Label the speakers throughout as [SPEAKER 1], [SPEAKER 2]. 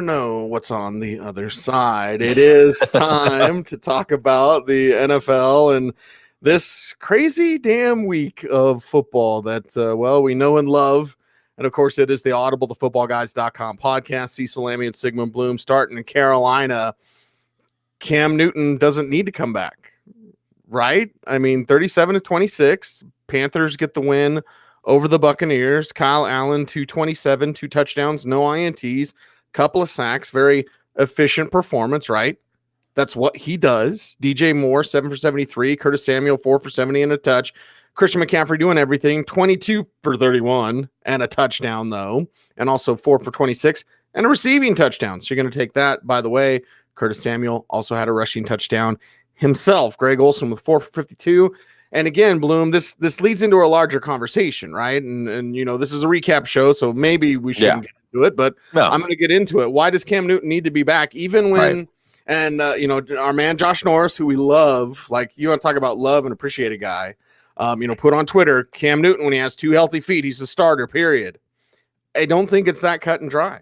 [SPEAKER 1] know what's on the other side. It is time to talk about the NFL and this crazy damn week of football that, we know and love. And of course, it is the Audible, the footballguys.com podcast. Cecil, Lammey, and Sigmund Bloom starting in Carolina. Cam Newton doesn't need to come back, right? I mean, 37-26. Panthers get the win over the Buccaneers. Kyle Allen, 227, 2 touchdowns, no INTs. Couple of sacks, very efficient performance, right? That's what he does. DJ Moore, 7 for 73. Curtis Samuel, 4 for 70 and a touch. Christian McCaffrey doing everything, 22 for 31 and a touchdown, though, and also 4 for 26 and a receiving touchdown. So you're going to take that. By the way, Curtis Samuel also had a rushing touchdown himself. Greg Olsen with 4 for 52. And again, Bloom, this leads into a larger conversation, right? And you know, this is a recap show, so maybe we shouldn't get into it, but I'm going to get into it. Why does Cam Newton need to be back? Even when, our man Josh Norris, who we love, like you want to talk about love and appreciate a guy, put on Twitter, Cam Newton, when he has 2 healthy feet, he's the starter, period. I don't think it's that cut and dry.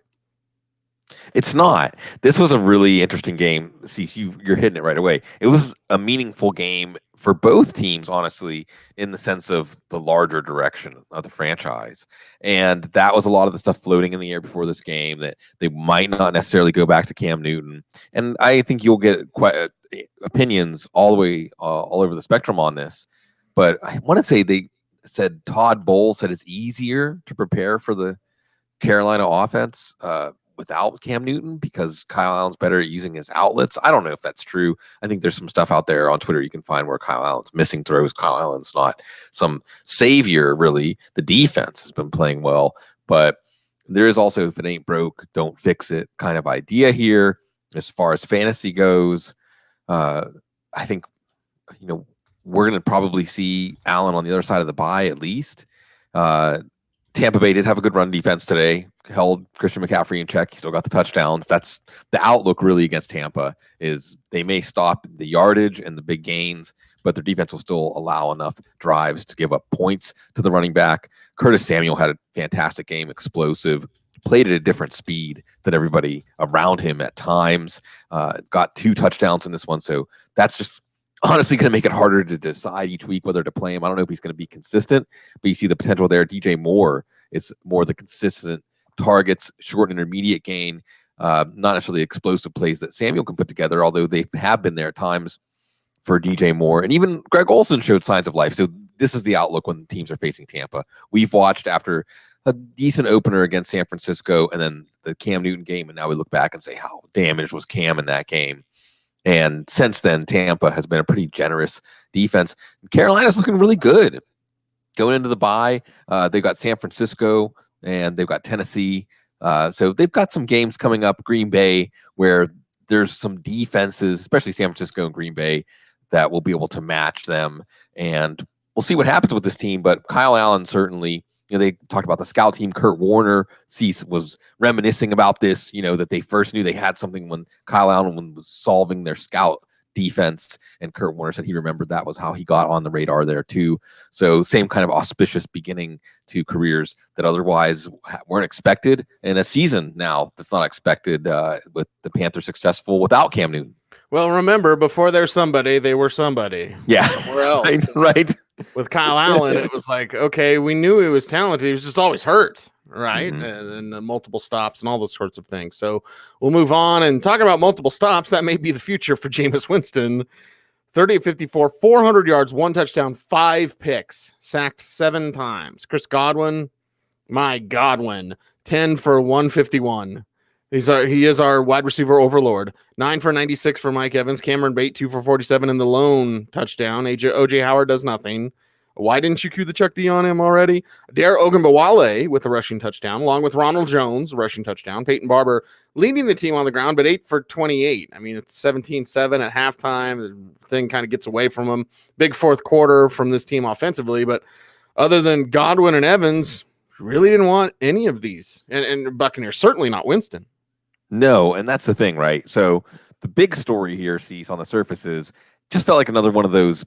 [SPEAKER 2] It's not. This was a really interesting game. See, you're hitting it right away. It was a meaningful game for both teams, honestly, in the sense of the larger direction of the franchise. And that was a lot of the stuff floating in the air before this game, that they might not necessarily go back to Cam Newton. And I think you'll get quite opinions all the way all over the spectrum on this. But I want to say they said Todd Bowles said it's easier to prepare for the Carolina offense without Cam Newton because Kyle Allen's better at using his outlets. I don't know if that's true. I think there's some stuff out there on Twitter you can find where Kyle Allen's missing throws. Kyle Allen's not some savior, really. The defense has been playing well, but there is also, if it ain't broke, don't fix it kind of idea here. As far as fantasy goes, I think, we're going to probably see Allen on the other side of the bye at least. Tampa Bay did have a good run defense today, held Christian McCaffrey in check. He still got the touchdowns. That's the outlook really against Tampa, is they may stop the yardage and the big gains, but their defense will still allow enough drives to give up points to the running back. Curtis Samuel had a fantastic game, explosive, played at a different speed than everybody around him at times, got 2 touchdowns in this one. So that's just honestly going to make it harder to decide each week whether to play him. I don't know if he's going to be consistent, but you see the potential there. DJ Moore is more the consistent targets, short and intermediate gain, not necessarily explosive plays that Samuel can put together, although they have been there at times for DJ Moore. And even Greg Olsen showed signs of life. So this is the outlook when teams are facing Tampa. We've watched after a decent opener against San Francisco and then the Cam Newton game, and now we look back and say, how damaged was Cam in that game? And since then, Tampa has been a pretty generous defense. Carolina's looking really good. Going into the bye, they've got San Francisco and they've got Tennessee. So they've got some games coming up, Green Bay, where there's some defenses, especially San Francisco and Green Bay, that will be able to match them. And we'll see what happens with this team. But Kyle Allen certainly, they talked about the scout team. Kurt Warner was reminiscing about this, that they first knew they had something when Kyle Allen was solving their scout defense. And Kurt Warner said he remembered that was how he got on the radar there too. So same kind of auspicious beginning to careers that otherwise weren't expected in a season now that's not expected with the Panthers successful without Cam Newton.
[SPEAKER 1] Well, remember, before they're somebody, they were somebody.
[SPEAKER 2] Yeah.
[SPEAKER 1] Somewhere else.
[SPEAKER 2] Right.
[SPEAKER 1] With Kyle Allen, it was like, okay, we knew he was talented. He was just always hurt, right?
[SPEAKER 2] Mm-hmm.
[SPEAKER 1] And multiple stops and all those sorts of things. So we'll move on and talk about multiple stops. That may be the future for Jameis Winston. 30-54, 400 yards, 1 touchdown, 5 picks, sacked 7 times. Chris Godwin, 10 for 151. He is our wide receiver overlord. 9 for 96 for Mike Evans. Cameron Bate, 2 for 47 in the lone touchdown. OJ Howard does nothing. Why didn't you cue the Chuck D on him already? Dare Ogunbowale with a rushing touchdown, along with Ronald Jones, rushing touchdown. Peyton Barber leading the team on the ground, but 8 for 28. I mean, it's 17-7 at halftime. The thing kind of gets away from him. Big fourth quarter from this team offensively, but other than Godwin and Evans, really didn't want any of these. And Buccaneers, certainly not Winston.
[SPEAKER 2] No, and that's the thing, right? So the big story here, Cease, on the surface is just felt like another one of those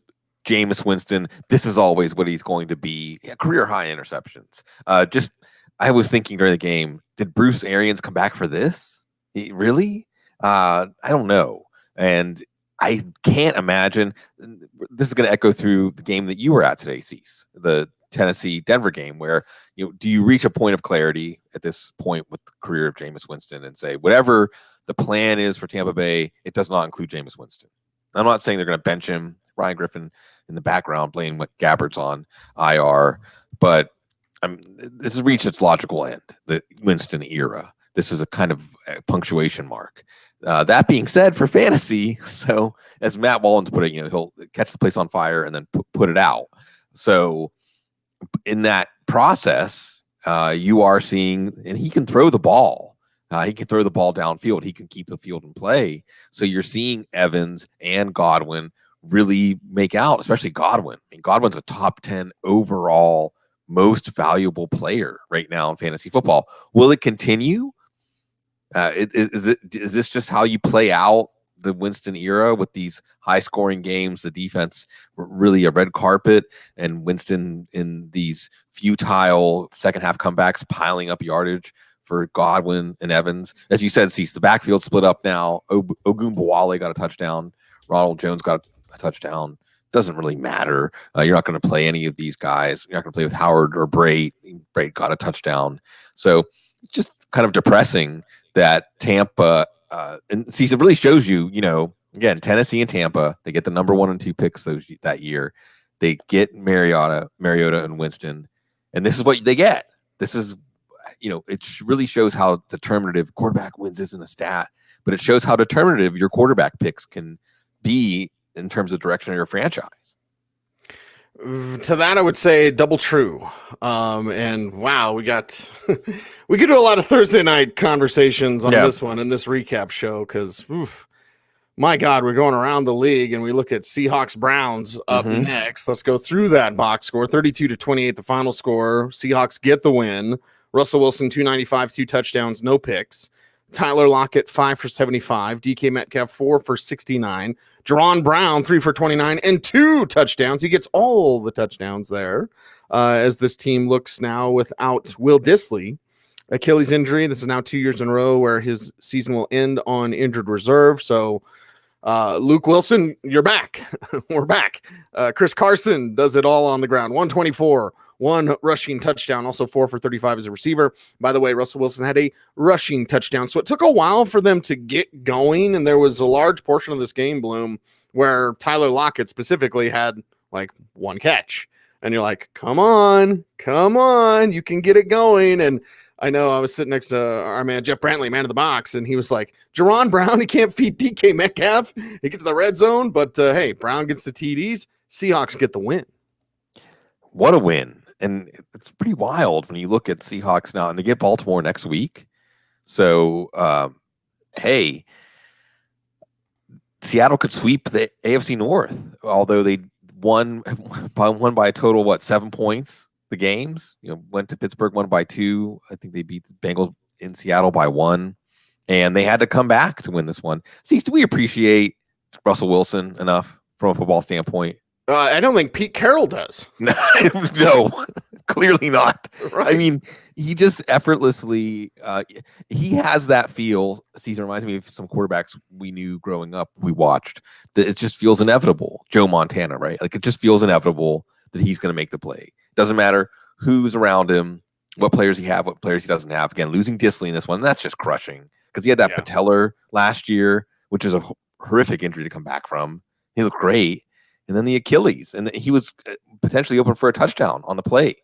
[SPEAKER 2] Jameis Winston, this is always what he's going to be. Career high interceptions. I was thinking during the game, did Bruce Arians come back for this? Really? I don't know. And I can't imagine. This is going to echo through the game that you were at today, Cease, the Tennessee-Denver game, where do you reach a point of clarity at this point with the career of Jameis Winston and say whatever the plan is for Tampa Bay, it does not include Jameis Winston. I'm not saying they're going to bench him. Ryan Griffin in the background playing with Gabbard's on IR, but this has reached its logical end, the Winston era. This is a kind of punctuation mark. That being said, for fantasy, so as Matt Wallens put it, he'll catch the place on fire and then put it out. So in that process, you are seeing, and he can throw the ball. He can throw the ball downfield. He can keep the field in play. So you're seeing Evans and Godwin really make out, especially Godwin. I mean, Godwin's a top 10 overall most valuable player right now in fantasy football. Will it continue? Is this just how you play out the Winston era with these high-scoring games? The defense really a red carpet, and Winston in these futile second-half comebacks piling up yardage for Godwin and Evans. As you said, Cease, the backfield split up now. Ogunbowale got a touchdown. Ronald Jones got a touchdown. Doesn't really matter. You're not going to play any of these guys. You're not going to play with Howard or Brait. Brait got a touchdown. So it's just kind of depressing that Tampa, and see, it really shows you, again, Tennessee and Tampa, they get the number 1 and 2 picks that year. They get Mariota and Winston, and this is what they get. This is, it really shows how determinative quarterback wins isn't a stat, but it shows how determinative your quarterback picks can be in terms of direction of your franchise.
[SPEAKER 1] To that, I would say double true. And wow, we could do a lot of Thursday night conversations on this one and this recap show because, my God, we're going around the league and we look at Seahawks Browns up next. Let's go through that box score. 32-28, the final score. Seahawks get the win. Russell Wilson, 295, 2 touchdowns, no picks. Tyler Lockett, 5 for 75. DK Metcalf, 4 for 69. Jaron Brown, 3 for 29 and 2 touchdowns. He gets all the touchdowns there as this team looks now without Will Dissly. Achilles injury. This is now 2 years in a row where his season will end on injured reserve. So Luke Wilson, you're back. We're back. Chris Carson does it all on the ground. 124. 1 rushing touchdown, also 4 for 35 as a receiver. By the way, Russell Wilson had a rushing touchdown. So it took a while for them to get going. And there was a large portion of this game, Bloom, where Tyler Lockett specifically had like 1 catch. And you're like, come on, you can get it going. And I know I was sitting next to our man, Jeff Brantley, man of the box, and he was like, Jaron Brown, he can't feed DK Metcalf. He gets to the red zone, but hey, Brown gets the TDs. Seahawks get the win.
[SPEAKER 2] What a win. And it's pretty wild when you look at Seahawks now, and they get Baltimore next week. So, hey, Seattle could sweep the AFC North, although they won by a total, 7 points, the games. Went to Pittsburgh, won by 2. I think they beat the Bengals in Seattle by 1. And they had to come back to win this one. See, do we appreciate Russell Wilson enough from a football standpoint?
[SPEAKER 1] I don't think Pete Carroll does.
[SPEAKER 2] No, clearly not.
[SPEAKER 1] Right.
[SPEAKER 2] I mean, he just effortlessly, he has that feel. Cecil reminds me of some quarterbacks we knew growing up, we watched, that it just feels inevitable. Joe Montana, right? Like it just feels inevitable that he's going to make the play. Doesn't matter who's around him, what players he have, what players he doesn't have. Again, losing Dissly in this one, that's just crushing because he had that patellar last year, which is a horrific injury to come back from. He looked great. And then the Achilles, and he was potentially open for a touchdown on the play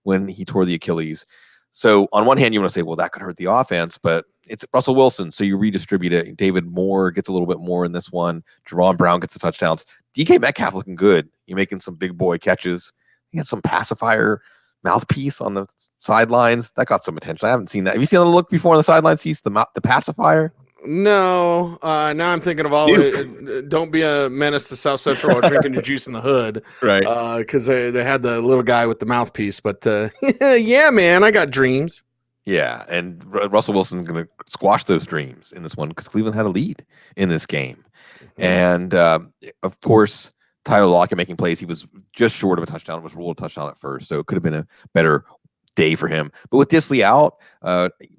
[SPEAKER 2] when he tore the Achilles. So on one hand, you want to say, well, that could hurt the offense, but it's Russell Wilson, so you redistribute it. David Moore gets a little bit more in this one. Jaron Brown gets the touchdowns. DK Metcalf looking good. You're making some big boy catches. He had some pacifier mouthpiece on the sidelines. That got some attention. I haven't seen that. Have you seen the look before on the sidelines? He's the pacifier.
[SPEAKER 1] No, now I'm thinking of all don't be a menace to South Central while drinking your juice in the hood.
[SPEAKER 2] Right.
[SPEAKER 1] Because they had the little guy with the mouthpiece. But yeah, man, I got dreams.
[SPEAKER 2] Yeah, and Russell Wilson's going to squash those dreams in this one because Cleveland had a lead in this game. And, of course, Tyler Lockett making plays. He was just short of a touchdown. It was ruled a touchdown at first, so it could have been a better day for him. But with Disley out,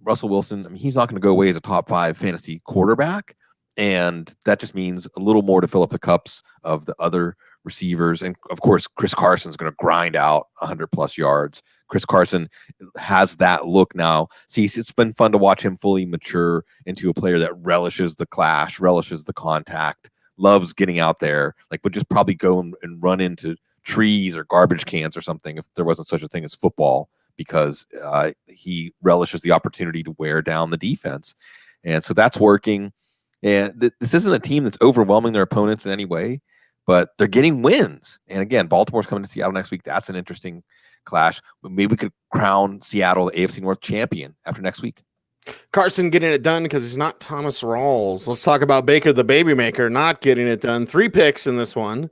[SPEAKER 2] Russell Wilson, I mean, he's not going to go away as a top 5 fantasy quarterback. And that just means a little more to fill up the cups of the other receivers. And of course, Chris Carson's going to grind out 100 plus yards. Chris Carson has that look now. See, it's been fun to watch him fully mature into a player that relishes the clash, relishes the contact, loves getting out there, like would just probably go and run into trees or garbage cans or something if there wasn't such a thing as football, because he relishes the opportunity to wear down the defense. And so that's working. And this isn't a team that's overwhelming their opponents in any way, but they're getting wins. And again, Baltimore's coming to Seattle next week. That's an interesting clash. Maybe we could crown Seattle the AFC North champion after next week.
[SPEAKER 1] Carson getting it done because he's not Thomas Rawls. Let's talk about Baker, the baby maker, not getting it done. 3 picks in this one,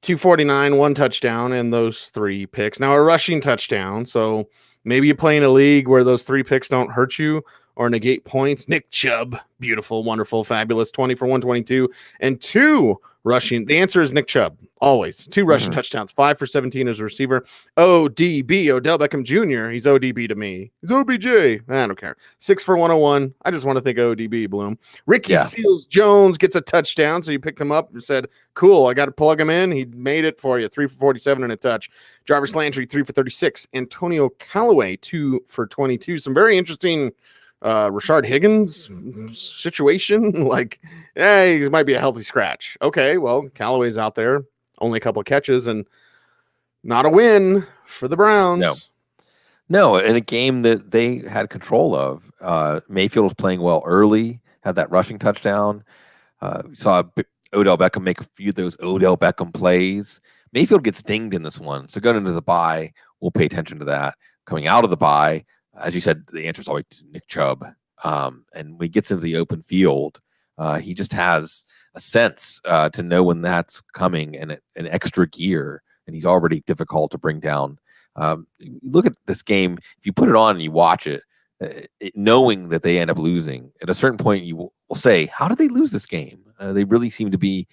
[SPEAKER 1] 249, 1 touchdown, and those 3 picks. Now a rushing touchdown. So maybe you play in a league where those 3 picks don't hurt you or negate points. Nick Chubb, beautiful, wonderful, fabulous, 20 for 122, and 2 rushing. The answer is Nick Chubb, always. 2 rushing touchdowns, 5 for 17 as a receiver. ODB, Odell Beckham Jr., he's ODB to me. He's OBJ. I don't care. 6 for 101. I just want to think ODB, Bloom. Ricky Seals-Jones gets a touchdown, so you picked him up and said, cool, I got to plug him in. He made it for you, 3 for 47 and a touch. Jarvis Landry, 3 for 36. Antonio Callaway, 2 for 22. Some very interesting Rashard Higgins situation. Like, he might be a healthy scratch. Okay, well, Callaway's out there, only a couple of catches, and not a win for the Browns.
[SPEAKER 2] No, in a game that they had control of. Mayfield was playing well early, had that rushing touchdown. We saw Odell Beckham make a few of those Odell Beckham plays. Mayfield gets dinged in this one, so going into the bye, we'll pay attention to that. Coming out of the bye, as you said, the answer is always Nick Chubb. And when he gets into the open field, he just has a sense to know when that's coming and an extra gear, and he's already difficult to bring down. Look at this game. If you put it on and you watch it, knowing that they end up losing, at a certain point you will say, how did they lose this game? They really seem to be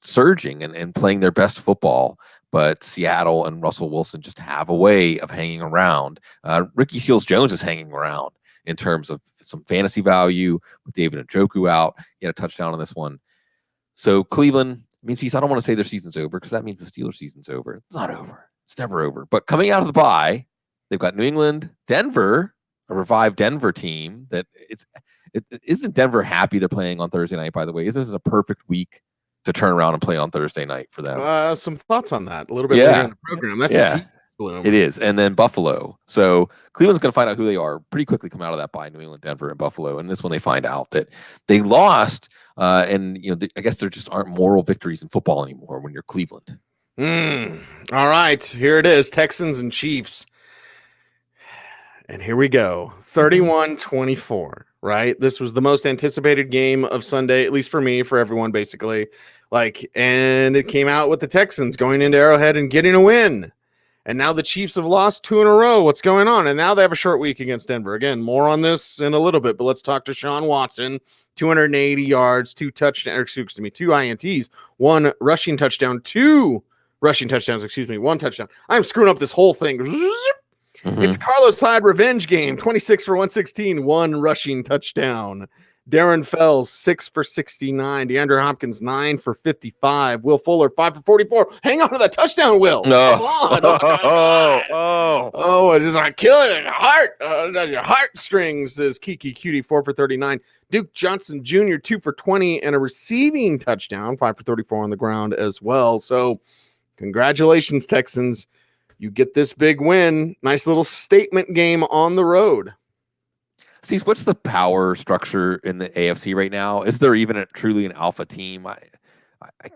[SPEAKER 2] surging and playing their best football. But Seattle and Russell Wilson just have a way of hanging around. Ricky Seals-Jones is hanging around in terms of some fantasy value with David Njoku out. He had a touchdown on this one. So Cleveland, I don't want to say their season's over because that means the Steelers' season's over. It's not over. It's never over. But coming out of the bye, they've got New England, Denver, a revived Denver team. Isn't Denver happy they're playing on Thursday night, by the way? Isn't this a perfect week to turn around and play on Thursday night for them?
[SPEAKER 1] Some thoughts on that a little bit later in the program. That's
[SPEAKER 2] it is. And then Buffalo. So Cleveland's going to find out who they are pretty quickly come out of that by New England, Denver, and Buffalo. And this one they find out that they lost. And I guess there just aren't moral victories in football anymore when you're Cleveland.
[SPEAKER 1] All right, here it is. Texans and Chiefs. And here we go. 31-24, right? This was the most anticipated game of Sunday, at least for me, for everyone, basically. And it came out with the Texans going into Arrowhead and getting a win. And now the Chiefs have lost 2 in a row. What's going on? And now they have a short week against Denver. Again, more on this in a little bit, but let's talk to Sean Watson. 280 yards, 2 INTs, 1 rushing touchdown, 2 rushing touchdowns, 1 touchdown. I'm screwing up this whole thing. It's a Carlos Hyde revenge game. 26 for 116, 1 rushing touchdown. Darren Fells, 6 for 69. DeAndre Hopkins, 9 for 55. Will Fuller, 5 for 44. Hang on to that touchdown, Will.
[SPEAKER 2] No.
[SPEAKER 1] Come on. Oh, it is killing your heart. Your heartstrings, says Kiki Cutie, 4 for 39. Duke Johnson Jr., 2 for 20, and a receiving touchdown, 5 for 34 on the ground as well. So congratulations, Texans. You get this big win. Nice little statement game on the road.
[SPEAKER 2] See, what's the power structure in the AFC right now? Is there even truly an alpha team? I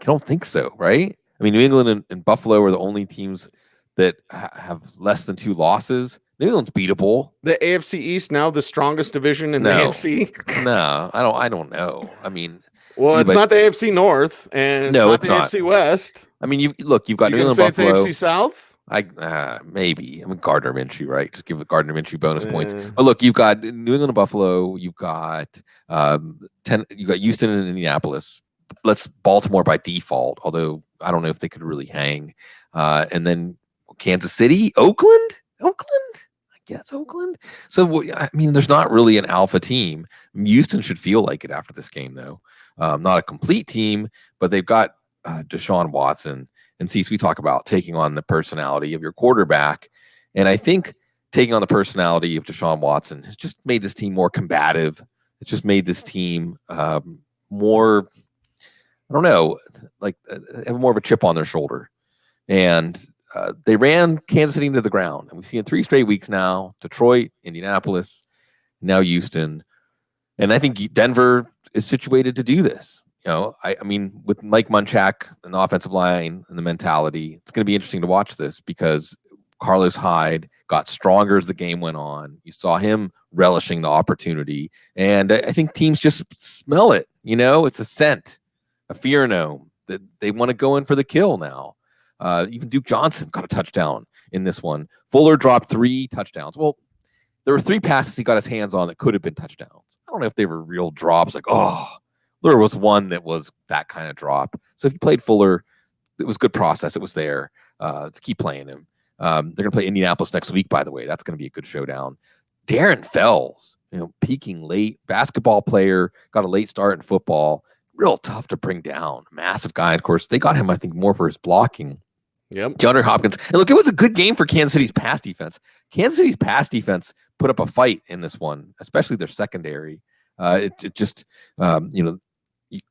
[SPEAKER 2] don't think so, right? I mean, New England and Buffalo are the only teams that have less than 2 losses. New England's beatable.
[SPEAKER 1] The AFC East now the strongest division in the AFC?
[SPEAKER 2] No, I don't know. I mean,
[SPEAKER 1] well, it's not the AFC North, and it's not the AFC West.
[SPEAKER 2] I mean, you've got New England,
[SPEAKER 1] say
[SPEAKER 2] Buffalo.
[SPEAKER 1] It's AFC South.
[SPEAKER 2] Maybe. I mean, Gardner Minshew, right? Just give Gardner Minshew bonus points. But look, you've got New England and Buffalo. You've got you've got Houston and Indianapolis. Baltimore by default, although I don't know if they could really hang. And then Kansas City, Oakland. yeah, it's Oakland. So, I mean, there's not really an alpha team. Houston should feel like it after this game, though. Not a complete team, but they've got Deshaun Watson. And we talk about taking on the personality of your quarterback. And I think taking on the personality of Deshaun Watson has just made this team more combative. It's just made this team more, I don't know, like have more of a chip on their shoulder. And they ran Kansas City into the ground. And we've seen 3 straight weeks now: Detroit, Indianapolis, now Houston. And I think Denver is situated to do this. I mean, with Mike Munchak and the offensive line and the mentality, it's going to be interesting to watch this because Carlos Hyde got stronger as the game went on. You saw him relishing the opportunity. And I think teams just smell it. It's a scent, a pheromone that they want to go in for the kill now. Even Duke Johnson got a touchdown in this one. Fuller dropped 3 touchdowns. Well, there were 3 passes he got his hands on that could have been touchdowns. I don't know if they were real drops. There was one that was that kind of drop. So if you played Fuller, it was good process. It was there. Let's keep playing him. They're going to play Indianapolis next week, by the way. That's going to be a good showdown. Darren Fells, peaking late. Basketball player, got a late start in football. Real tough to bring down. Massive guy. Of course, they got him, I think, more for his blocking.
[SPEAKER 1] Yep.
[SPEAKER 2] DeAndre Hopkins. And look, it was a good game for Kansas City's pass defense. Kansas City's pass defense put up a fight in this one, especially their secondary. It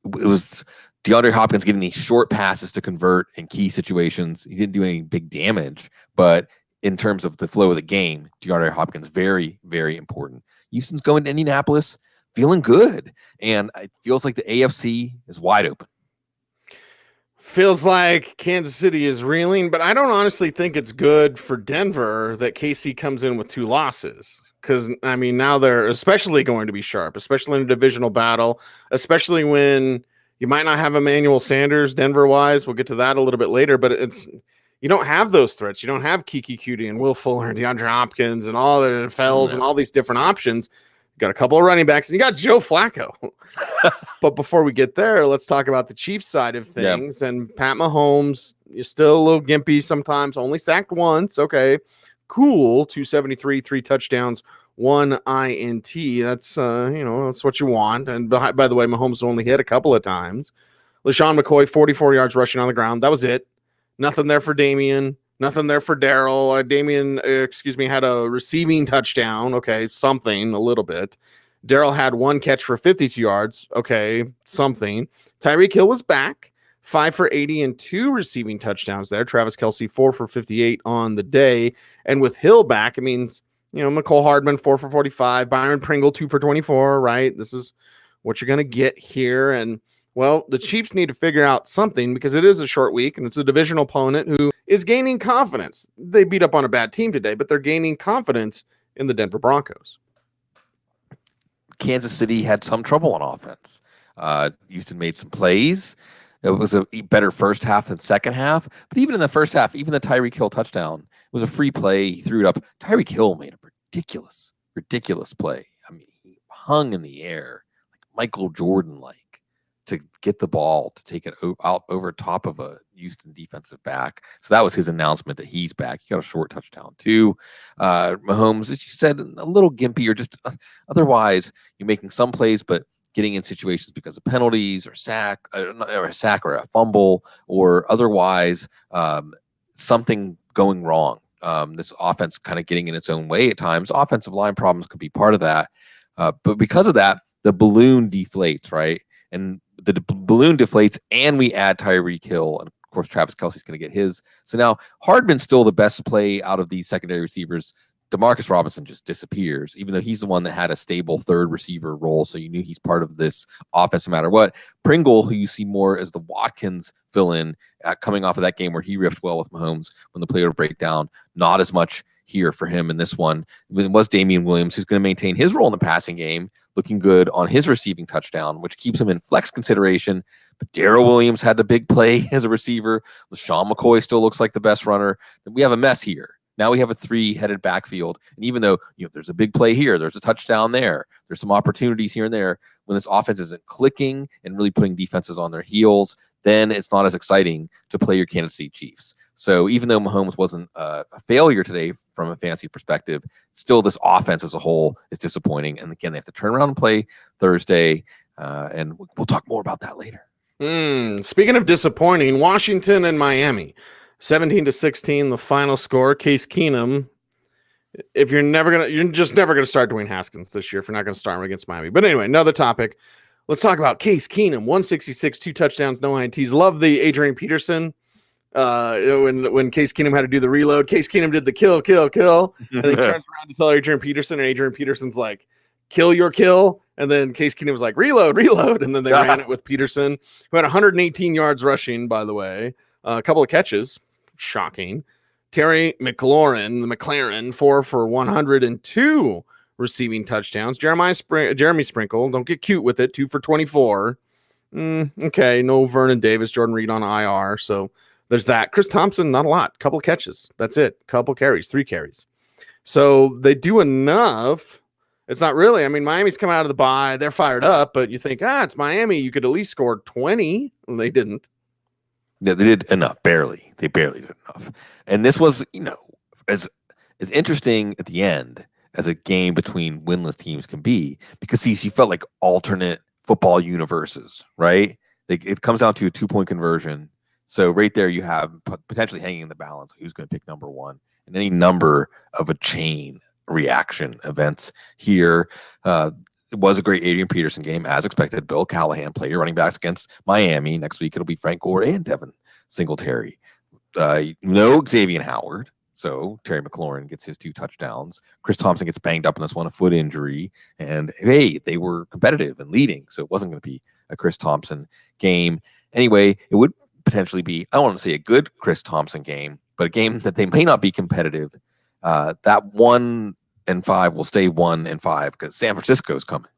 [SPEAKER 2] was DeAndre Hopkins getting these short passes to convert in key situations. He didn't do any big damage, but in terms of the flow of the game, DeAndre Hopkins, very, very important. Houston's going to Indianapolis feeling good, and it feels like the AFC is wide open.
[SPEAKER 1] Feels like Kansas City is reeling, but I don't honestly think it's good for Denver that KC comes in with 2 losses. Because, I mean, now they're especially going to be sharp, especially in a divisional battle, especially when you might not have Emmanuel Sanders Denver-wise. We'll get to that a little bit later, but you don't have those threats. You don't have Kiki Cutie and Will Fuller and DeAndre Hopkins and all the Fells and all these different options. You got a couple of running backs, and you got Joe Flacco. But before we get there, let's talk about the Chiefs side of things. Yep. And Pat Mahomes, you're still a little gimpy sometimes, only sacked once. Okay, cool. 273, 3 touchdowns, 1 INT. That's that's what you want. And by the way, Mahomes only hit a couple of times. LaShawn McCoy, 44 yards rushing on the ground. That was it. Nothing there for Damian. Nothing there for Daryl. Damian, had a receiving touchdown. Okay, something, a little bit. Daryl had 1 catch for 52 yards. Okay, something. Tyreek Hill was back. 5 for 80 and 2 receiving touchdowns there. Travis Kelce, 4 for 58 on the day. And with Hill back, it means, McCole Hardman, 4 for 45. Byron Pringle, 2 for 24, right? This is what you're going to get here. And, well, the Chiefs need to figure out something because it is a short week and it's a divisional opponent who is gaining confidence. They beat up on a bad team today, but they're gaining confidence in the Denver Broncos.
[SPEAKER 2] Kansas City had some trouble on offense. Houston made some plays. It was a better first half than second half. But even in the first half, even the Tyreek Hill touchdown was a free play. He threw it up. Tyreek Hill made a ridiculous play. I mean, he hung in the air like Michael Jordan-like to get the ball, to take it out over top of a Houston defensive back. So that was his announcement that he's back. He got a short touchdown too. Mahomes, as you said, a little gimpy or just otherwise you're making some plays, but getting in situations because of penalties or a sack or a fumble or otherwise something going wrong. This offense kind of getting in its own way at times. Offensive line problems could be part of that. But because of that, the balloon deflates, right? And the balloon deflates, and we add Tyreek Hill, and of course Travis Kelce's going to get his. So now Hardman's still the best play out of these secondary receivers. Demarcus Robinson just disappears, even though he's the one that had a stable third receiver role, so you knew he's part of this offense no matter what. Pringle, who you see more as the Watkins fill-in, coming off of that game where he riffed well with Mahomes when the play would break down, not as much here for him in this one. It was Damian Williams, who's going to maintain his role in the passing game, looking good on his receiving touchdown, which keeps him in flex consideration. But Darrell Williams had the big play as a receiver. LaShawn McCoy still looks like the best runner. We have a mess here. Now we have a 3-headed backfield. And even though there's a big play here, there's a touchdown there, there's some opportunities here and there, when this offense isn't clicking and really putting defenses on their heels, then it's not as exciting to play your Kansas City Chiefs. So even though Mahomes wasn't a failure today from a fantasy perspective, still this offense as a whole is disappointing. And again, they have to turn around and play Thursday, and we'll talk more about that later.
[SPEAKER 1] Speaking of disappointing, Washington and Miami, 17-16, the final score. Case Keenum. If you're just never gonna start Dwayne Haskins this year if you're not gonna start him against Miami. But anyway, another topic. Let's talk about Case Keenum. 166, 2 touchdowns, no INTs. Love the Adrian Peterson. When Case Keenum had to do the reload, Case Keenum did the kill, and he turns around to tell Adrian Peterson, and Adrian Peterson's like, "Kill your kill," and then Case Keenum was like, "Reload," and then they ran it with Peterson, who had 118 yards rushing, by the way, a couple of catches, shocking. Terry McLaurin, 4 for 102 receiving touchdowns. Jeremy Sprinkle, don't get cute with it, 2 for 24. Okay, no Vernon Davis, Jordan Reed on IR, so there's that. Chris Thompson, not a lot, couple of catches. That's it, couple carries, 3 carries. So they do enough. It's not really. I mean, Miami's coming out of the bye. They're fired up, but you think, it's Miami. You could at least score 20. Well, they didn't.
[SPEAKER 2] Yeah, they did enough. Barely. They barely did enough. And this was, as interesting at the end as a game between winless teams can be, because you felt like alternate football universes, right? It comes down to a 2-point conversion. So right there you have potentially hanging in the balance who's going to pick number one, and any number of a chain reaction events here. It was a great Adrian Peterson game, as expected. Bill Callahan, play your running backs against Miami. Next week, it'll be Frank Gore and Devin Singletary. No Xavier Howard. So Terry McLaurin gets his 2 touchdowns. Chris Thompson gets banged up in this one, a foot injury. And hey, they were competitive and leading. So it wasn't going to be a Chris Thompson game. Anyway, it would potentially be, I don't want to say a good Chris Thompson game, but a game that they may not be competitive. That 1-5 will stay 1-5 because San Francisco's coming.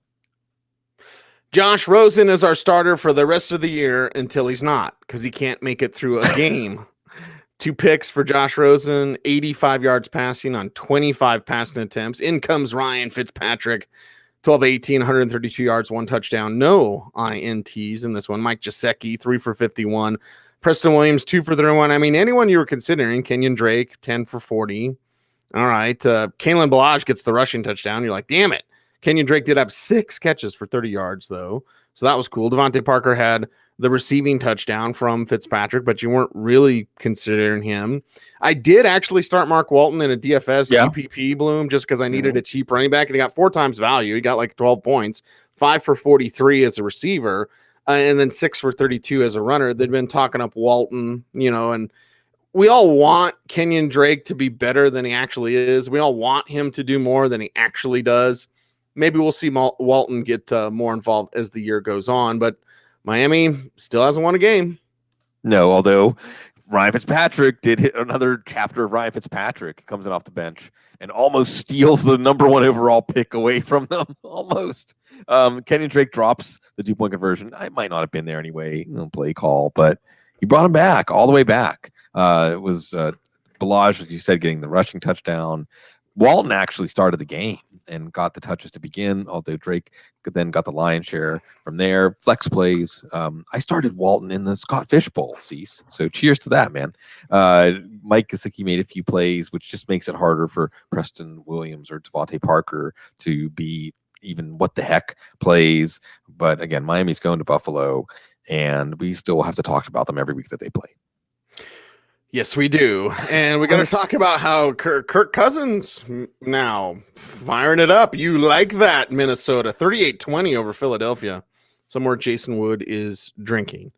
[SPEAKER 1] Josh Rosen is our starter for the rest of the year until he's not, because he can't make it through a game. 2 picks for Josh Rosen, 85 yards passing on 25 passing attempts. In comes Ryan Fitzpatrick, 12-18, 132 yards, 1 touchdown. No INTs in this one. Mike Gesicki, 3 for 51. Preston Williams, 2 for 31. I mean, anyone you were considering, Kenyon Drake, 10 for 40. All right. Kalen Ballage gets the rushing touchdown. You're like, damn it. Kenyon Drake did have 6 catches for 30 yards, though. So that was cool. Devontae Parker had the receiving touchdown from Fitzpatrick, but you weren't really considering him. I did actually start Mark Walton in a DFS GPP Bloom just because I needed a cheap running back, and he got 4 times value. He got like 12 points, 5 for 43 as a receiver, and then 6 for 32 as a runner. They'd been talking up Walton, and we all want Kenyon Drake to be better than he actually is. We all want him to do more than he actually does. Maybe we'll see Walton get more involved as the year goes on, but Miami still hasn't won a game.
[SPEAKER 2] No, although Ryan Fitzpatrick did hit another chapter of Ryan Fitzpatrick, comes in off the bench and almost steals the number 1 overall pick away from them. Almost. Kenyon Drake drops the 2-point conversion. I might not have been there anyway, play call, but he brought him back, all the way back. It was Ballage, as you said, getting the rushing touchdown. Walton actually started the game and got the touches to begin, although Drake then got the lion's share from there. Flex plays. I started Walton in the Scott Fish Bowl, Cease. So cheers to that, man. Mike Gesicki made a few plays, which just makes it harder for Preston Williams or Devontae Parker to be even what the heck plays. But again, Miami's going to Buffalo, and we still have to talk about them every week that they play.
[SPEAKER 1] Yes, we do. And we're going to talk about how Kirk Cousins now firing it up. You like that, Minnesota. 38-20 over Philadelphia. Somewhere Jason Wood is drinking.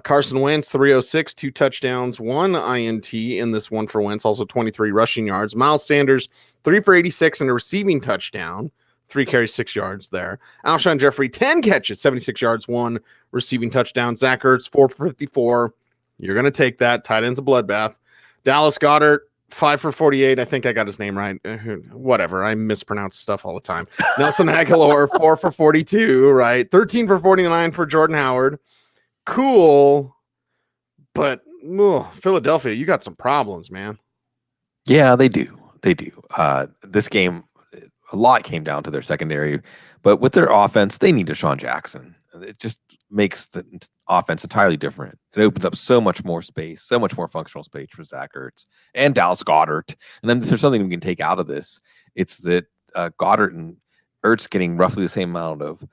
[SPEAKER 1] Carson Wentz, 306, 2 touchdowns, 1 INT in this one for Wentz, also 23 rushing yards. Miles Sanders, 3 for 86 and a receiving touchdown. 3 carries, 6 yards there. Alshon Jeffrey, 10 catches, 76 yards, 1 receiving touchdown. Zach Ertz, 4 for 54. You're going to take that. Tight end's a bloodbath. Dallas Goedert, 5 for 48. I think I got his name right. Whatever. I mispronounce stuff all the time. Nelson Aguilar, 4 for 42, right? 13 for 49 for Jordan Howard. Cool. But Philadelphia, you got some problems, man.
[SPEAKER 2] Yeah, they do. They do. This game, a lot came down to their secondary. But with their offense, they need Deshaun Jackson. It just makes the offense entirely different. It opens up so much more space, so much more functional space for Zach Ertz and Dallas Goedert. And then if there's something we can take out of this, it's that Goedert and Ertz getting roughly the same amount of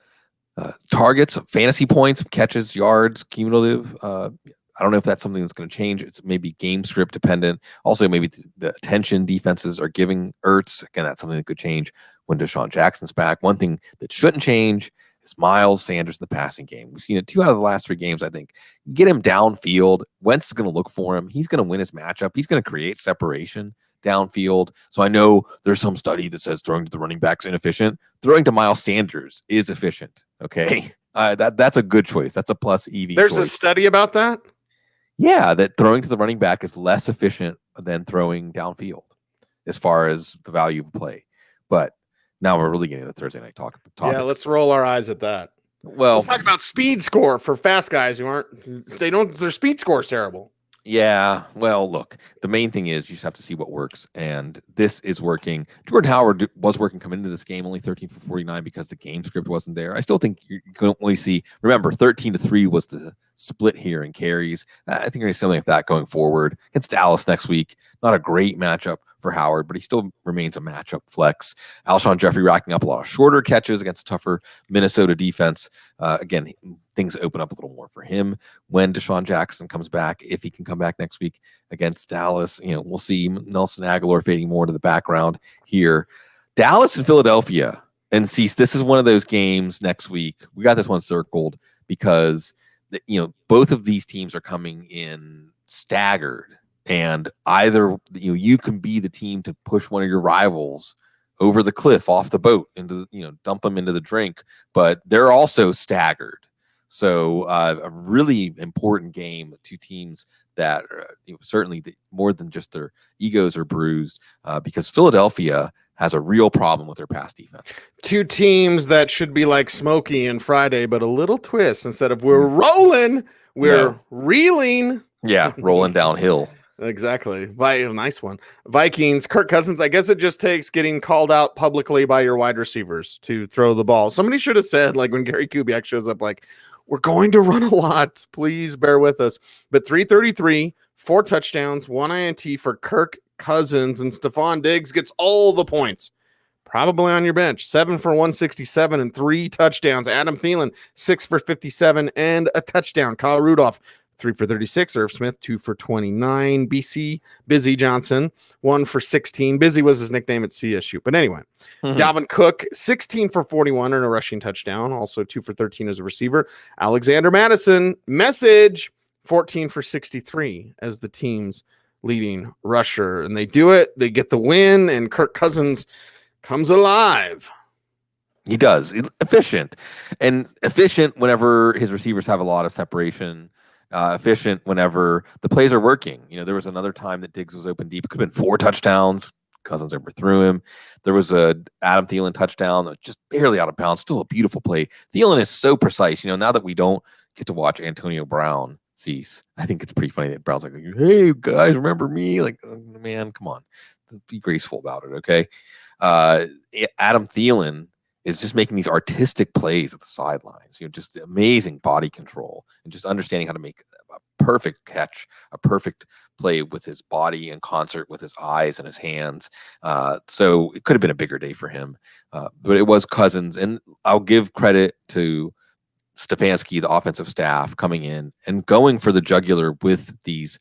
[SPEAKER 2] targets, fantasy points, catches, yards, cumulative. I don't know if that's something that's going to change. It's maybe game script dependent. Also, maybe the attention defenses are giving Ertz. Again, that's something that could change when Deshaun Jackson's back. One thing that shouldn't change is Miles Sanders in the passing game. We've seen it 2 out of the last 3 games, I think. Get him downfield. Wentz is going to look for him. He's going to win his matchup. He's going to create separation downfield. So I know there's some study that says throwing to the running back is inefficient. Throwing to Miles Sanders is efficient. Okay. That's a good choice. That's a plus EV
[SPEAKER 1] There's
[SPEAKER 2] choice.
[SPEAKER 1] a study about that?
[SPEAKER 2] Yeah, that throwing to the running back is less efficient than throwing downfield as far as the value of play. But now we're really getting into Thursday night talk.
[SPEAKER 1] Yeah, let's roll our eyes at that.
[SPEAKER 2] Well,
[SPEAKER 1] let's talk about speed score for fast guys who their speed score is terrible.
[SPEAKER 2] Yeah, well, look, the main thing is you just have to see what works, and this is working. Jordan Howard was working coming into this game, only 13 for 49 because the game script wasn't there. I still think you're going to see, remember, 13-3 was the split here in carries. I think you're going to see something like that going forward. Against Dallas next week, not a great matchup for Howard, but he still remains a matchup flex. Alshon Jeffrey racking up a lot of shorter catches against a tougher Minnesota defense. Again, things open up a little more for him when Deshaun Jackson comes back. If he can come back next week against Dallas, we'll see Nelson Aguilar fading more to the background here. Dallas and Philadelphia. And Cease, this is one of those games next week. We got this one circled because both of these teams are coming in staggered. And either you can be the team to push one of your rivals over the cliff, off the boat, into dump them into the drink, but they're also staggered. So a really important game. 2 teams that are, certainly more than just their egos are bruised, because Philadelphia has a real problem with their pass defense.
[SPEAKER 1] 2 teams that should be like Smokey and Friday, but a little twist. Instead of we're rolling, we're reeling.
[SPEAKER 2] Yeah, rolling downhill.
[SPEAKER 1] Exactly. Nice one. Vikings, Kirk Cousins. I guess it just takes getting called out publicly by your wide receivers to throw the ball. Somebody should have said, like when Gary Kubiak shows up, like, we're going to run a lot. Please bear with us. But 333, 4 touchdowns, 1 INT for Kirk Cousins, and Stephon Diggs gets all the points. Probably on your bench. 7 for 167 and 3 touchdowns. Adam Thielen, 6 for 57 and a touchdown. Kyle Rudolph, 3 for 36. Irv Smith, 2 for 29. Busy Johnson, 1 for 16. Busy was his nickname at CSU. But anyway, Dalvin Cook, 16 for 41 and a rushing touchdown. Also 2 for 13 as a receiver. Alexander Madison, 14 for 63 as the team's leading rusher. And they do it. They get the win, and Kirk Cousins comes alive.
[SPEAKER 2] He does. Efficient. And efficient whenever his receivers have a lot of separation. Efficient whenever the plays are working. There was another time that Diggs was open deep. It could have been 4 touchdowns. Cousins overthrew him. There was a Adam Thielen touchdown that was just barely out of bounds. Still a beautiful play. Thielen is so precise. Now that we don't get to watch Antonio Brown cease, I think it's pretty funny that Brown's like, hey, guys, remember me? Like, man, come on. Be graceful about it, okay? Adam Thielen is just making these artistic plays at the sidelines, just amazing body control and just understanding how to make a perfect catch, a perfect play with his body in concert with his eyes and his hands. So it could have been a bigger day for him, but it was Cousins. And I'll give credit to Stefanski, the offensive staff, coming in and going for the jugular with these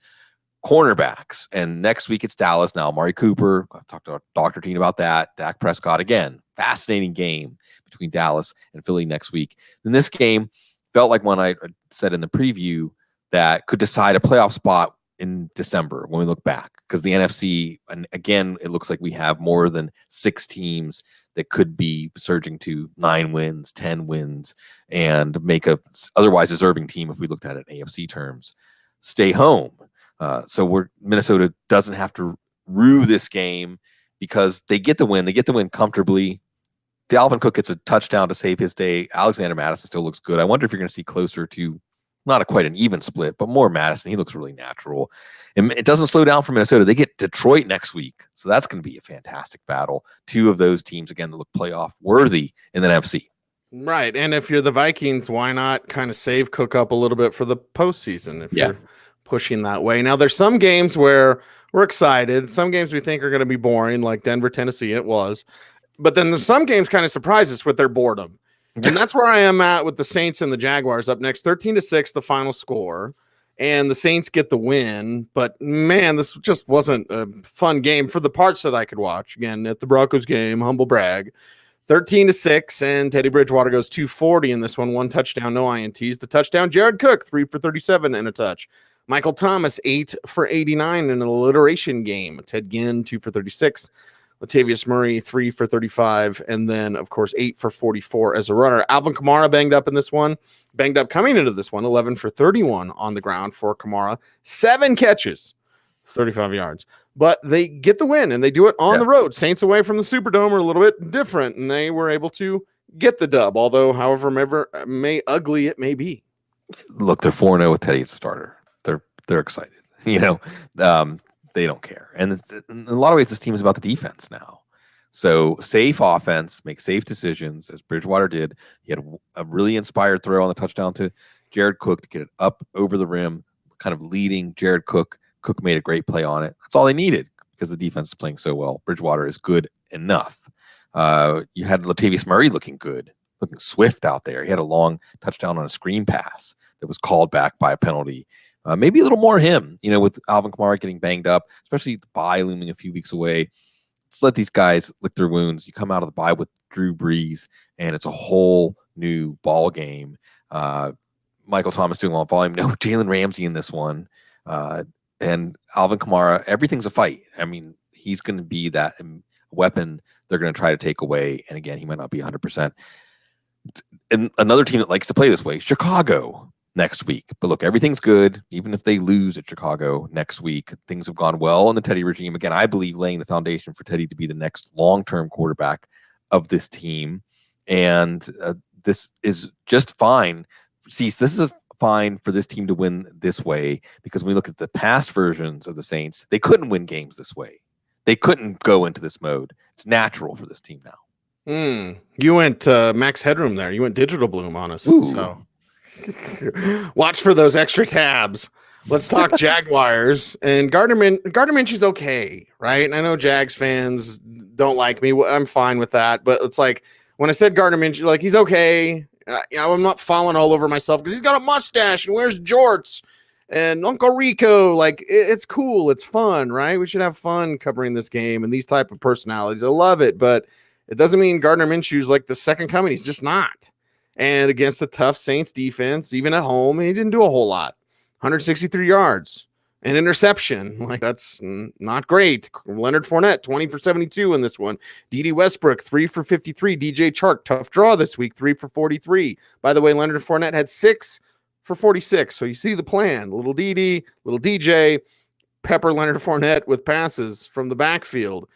[SPEAKER 2] cornerbacks. And next week it's Dallas. Now Amari Cooper, I've talked to Dr. Gene about that. Dak Prescott, again, fascinating game between Dallas and Philly next week. And this game felt like one I said in the preview that could decide a playoff spot in December when we look back, because the NFC, and again, it looks like we have more than 6 teams that could be surging to 9 wins, 10 wins, and make a otherwise deserving team, if we looked at it in AFC terms, stay home. So Minnesota doesn't have to rue this game because they get the win. They get the win comfortably. Dalvin Cook gets a touchdown to save his day. Alexander Madison still looks good. I wonder if you're going to see closer to not quite an even split, but more Madison. He looks really natural. And it doesn't slow down for Minnesota. They get Detroit next week. So that's going to be a fantastic battle. 2 of those teams, again, that look playoff worthy in the NFC.
[SPEAKER 1] Right. And if you're the Vikings, why not kind of save Cook up a little bit for the postseason if you're pushing that way? Now, there's some games where we're excited. Some games we think are going to be boring, like Denver, Tennessee, it was. But then some games kind of surprise us with their boredom. And that's where I am at with the Saints and the Jaguars up next. 13-6, the final score. And the Saints get the win. But, man, this just wasn't a fun game for the parts that I could watch. Again, at the Broncos game, humble brag. 13-6, and Teddy Bridgewater goes 240 in this one touchdown, no INTs. The touchdown, Jared Cook, 3 for 37 and a touch. Michael Thomas, 8 for 89 in an alliteration game. Ted Ginn, 2 for 36. Latavius Murray, 3 for 35. And then, of course, 8 for 44 as a runner. Alvin Kamara banged up in this one. Banged up coming into this one. 11 for 31 on the ground for Kamara. 7 catches, 35 yards. But they get the win, and they do it on the road. Saints away from the Superdome are a little bit different, and they were able to get the dub, although however ugly it may be.
[SPEAKER 2] Look, they're 4-0 with Teddy as a starter. They're excited. They don't care. And in a lot of ways, this team is about the defense now. So safe offense, make safe decisions, as Bridgewater did. He had a really inspired throw on the touchdown to Jared Cook to get it up over the rim, kind of leading Jared Cook. Cook made a great play on it. That's all they needed because the defense is playing so well. Bridgewater is good enough. You had Latavius Murray looking good, looking swift out there. He had a long touchdown on a screen pass that was called back by a penalty. Maybe a little more him, with Alvin Kamara getting banged up, especially the bye looming a few weeks away. Let's let these guys lick their wounds. You come out of the bye with Drew Brees, and it's a whole new ball game. Michael Thomas doing all volume. No Jalen Ramsey in this one. And Alvin Kamara, everything's a fight. I mean, he's going to be that weapon they're going to try to take away. And again, he might not be 100%. And another team that likes to play this way, Chicago, next week. But look, everything's good. Even if they lose at Chicago next week, things have gone well in the Teddy regime. Again, I believe laying the foundation for Teddy to be the next long-term quarterback of this team. And this is just fine. See, this is fine for this team to win this way, because when we look at the past versions of the Saints, they couldn't win games this way. They couldn't go into this mode. It's natural for this team now.
[SPEAKER 1] You went Max Headroom there. You went Digital Bloom on us.
[SPEAKER 2] Ooh.
[SPEAKER 1] So watch for those extra tabs. Let's talk Jaguars. And Gardner Minshew's okay, right? And I know Jags fans don't like me. I'm fine with that. But it's like when I said Gardner Minshew, like, he's okay. I'm not falling all over myself because he's got a mustache and wears jorts and Uncle Rico. Like, it's cool. It's fun, right? We should have fun covering this game and these type of personalities. I love it, but it doesn't mean Gardner Minshew's like the second coming. He's just not. And against a tough Saints defense, even at home, he didn't do a whole lot. 163 yards, an interception. Like, that's not great. Leonard Fournette, 20 for 72 in this one. D.D. Westbrook, 3 for 53. DJ Chark, tough draw this week, 3 for 43. By the way, Leonard Fournette had 6 for 46. So you see the plan. Little D.D., little DJ, pepper Leonard Fournette with passes from the backfield.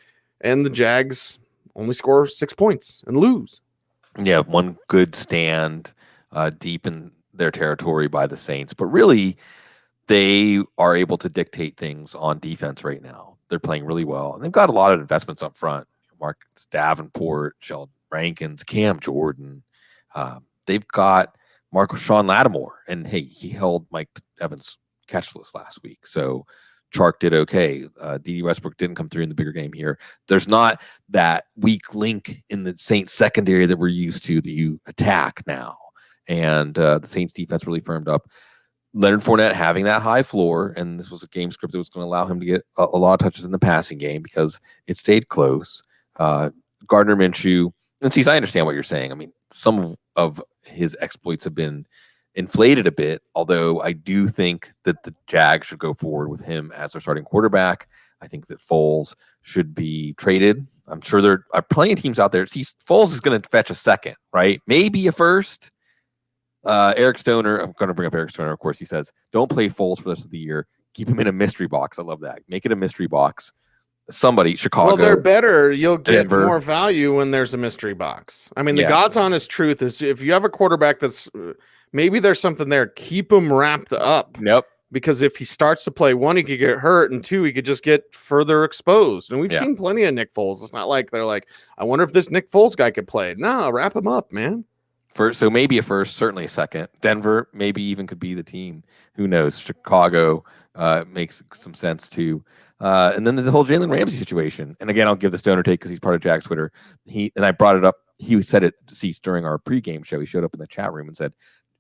[SPEAKER 1] And the Jags only score 6 points and lose.
[SPEAKER 2] Yeah, one good stand deep in their territory by the Saints. But really, they are able to dictate things on defense right now. They're playing really well. And they've got a lot of investments up front. Marcus Davenport, Sheldon Rankins, Cam Jordan. They've got Sean Lattimore. And, hey, he held Mike Evans catchless last week. So Chark did okay. D.D. Westbrook didn't come through in the bigger game here. There's not that weak link in the Saints secondary that we're used to that you attack now. And the Saints defense really firmed up. Leonard Fournette having that high floor, and this was a game script that was going to allow him to get a lot of touches in the passing game because it stayed close. Gardner Minshew, and Cecil, I understand what you're saying. I mean, some of his exploits have been inflated a bit, although I do think that the Jags should go forward with him as their starting quarterback. I think that Foles should be traded. I'm sure there are plenty of teams out there. See, Foles is going to fetch a second, right? Maybe a first. Eric Stoner, I'm going to bring up Eric Stoner, of course. He says, don't play Foles for the rest of the year. Keep him in a mystery box. I love that. Make it a mystery box. Somebody, Chicago.
[SPEAKER 1] Well, they're better. You'll get
[SPEAKER 2] Denver.
[SPEAKER 1] more value when there's a mystery box. I mean, the God's honest truth is if you have a quarterback that's maybe there's something there, keep him wrapped up.
[SPEAKER 2] Yep.
[SPEAKER 1] Because if he starts to play, one, he could get hurt, and two, he could just get further exposed. And we've seen plenty of Nick Foles. It's not like they're like, I wonder if this Nick Foles guy could play. No, wrap him up, man.
[SPEAKER 2] First, so maybe a first, certainly a second. Denver maybe even could be the team. Who knows? Chicago makes some sense too. And then the whole Jalen Ramsey situation. And again, I'll give the Stoner take because he's part of Jack's Twitter. I brought it up. He said it ceased during our pregame show. He showed up in the chat room and said,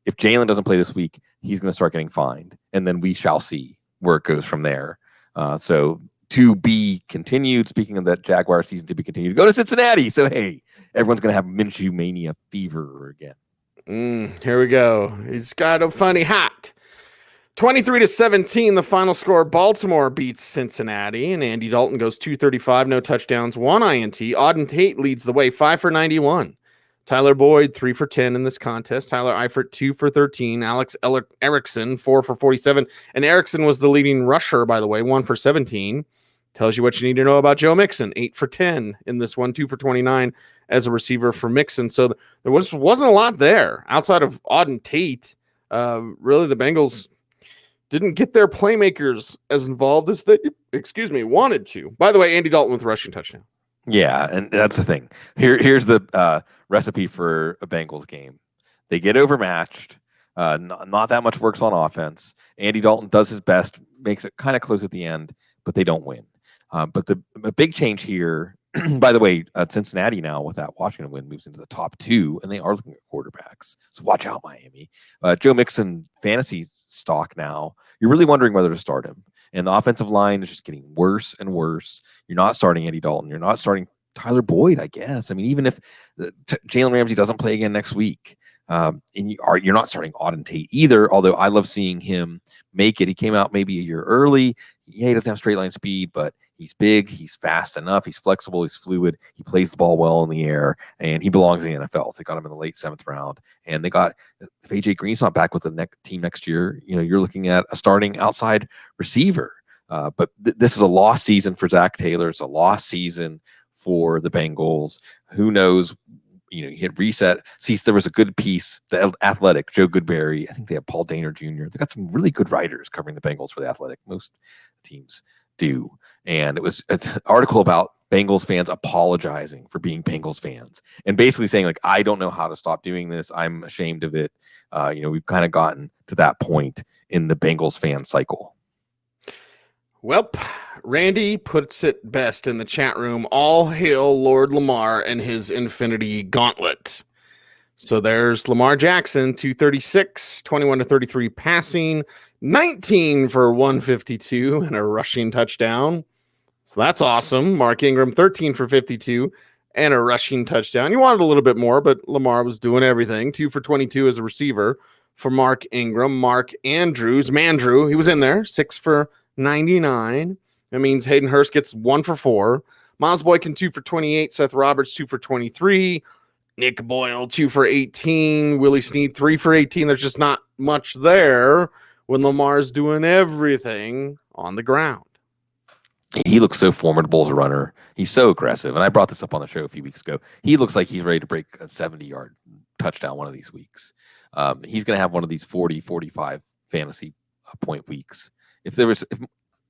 [SPEAKER 2] if Jalen doesn't play this week, he's going to start getting fined, and then we shall see where it goes from there. So to be continued. Speaking of that Jaguar season to be continued, go to Cincinnati. So hey, everyone's going to have Minshew mania fever again.
[SPEAKER 1] Here we go. He's got a funny hat. 23-17, the final score. Baltimore beats Cincinnati, and Andy Dalton goes 235, no touchdowns, 1 INT. Auden Tate leads the way, 5 for 91. Tyler Boyd, 3 for 10 in this contest. Tyler Eifert, 2 for 13. Alex Erickson, 4 for 47. And Erickson was the leading rusher, by the way, 1 for 17. Tells you what you need to know about Joe Mixon, 8 for 10 in this one, 2 for 29 as a receiver for Mixon. So there wasn't a lot there outside of Auden Tate. Really, the Bengals didn't get their playmakers as involved as they, wanted to. By the way, Andy Dalton with a rushing touchdown.
[SPEAKER 2] Yeah, and that's the thing. Here's the recipe for a Bengals game. They get overmatched. Not that much works on offense. Andy Dalton does his best, makes it kind of close at the end, but they don't win. But the big change here, by the way, Cincinnati now with that Washington win moves into the top 2, and they are looking at quarterbacks. So watch out, Miami. Joe Mixon fantasy stock now. You're really wondering whether to start him. And the offensive line is just getting worse and worse. You're not starting Andy Dalton. You're not starting Tyler Boyd, I guess. I mean, even if Jalen Ramsey doesn't play again next week, and you're not starting Auden Tate either, although I love seeing him make it. He came out maybe a year early. Yeah, he doesn't have straight line speed, but he's big, he's fast enough, he's flexible, he's fluid, he plays the ball well in the air, and he belongs in the NFL. So they got him in the late 7th round. And they got, if AJ Green's not back with the team next year, you're looking at a starting outside receiver. But this is a lost season for Zach Taylor. It's a lost season for the Bengals. Who knows? You hit reset. See, there was a good piece, the Athletic, Joe Goodberry. I think they have Paul Daner Jr. They got some really good writers covering the Bengals for the Athletic. Most teams do. And it's an article about Bengals fans apologizing for being Bengals fans and basically saying, like, I don't know how to stop doing this. I'm ashamed of it. We've kind of gotten to that point in the Bengals fan cycle.
[SPEAKER 1] Well, Randy puts it best in the chat room. All hail Lord Lamar and his Infinity Gauntlet. So there's Lamar Jackson, 236, 21-33 passing, 19 for 152 and a rushing touchdown. So that's awesome. Mark Ingram, 13 for 52 and a rushing touchdown. You wanted a little bit more, but Lamar was doing everything. 2 for 22 as a receiver for Mark Ingram. Mark Mandrew, he was in there, 6 for 99. That means Hayden Hurst gets 1 for 4. Miles Boykin, 2 for 28. Seth Roberts, 2 for 23. Nick Boyle, 2 for 18. Willie Snead, 3 for 18. There's just not much there when Lamar's doing everything on the ground.
[SPEAKER 2] He looks so formidable as a runner. He's so aggressive. And I brought this up on the show a few weeks ago. He looks like he's ready to break a 70-yard touchdown one of these weeks. He's going to have one of these 40, 45 fantasy point weeks. If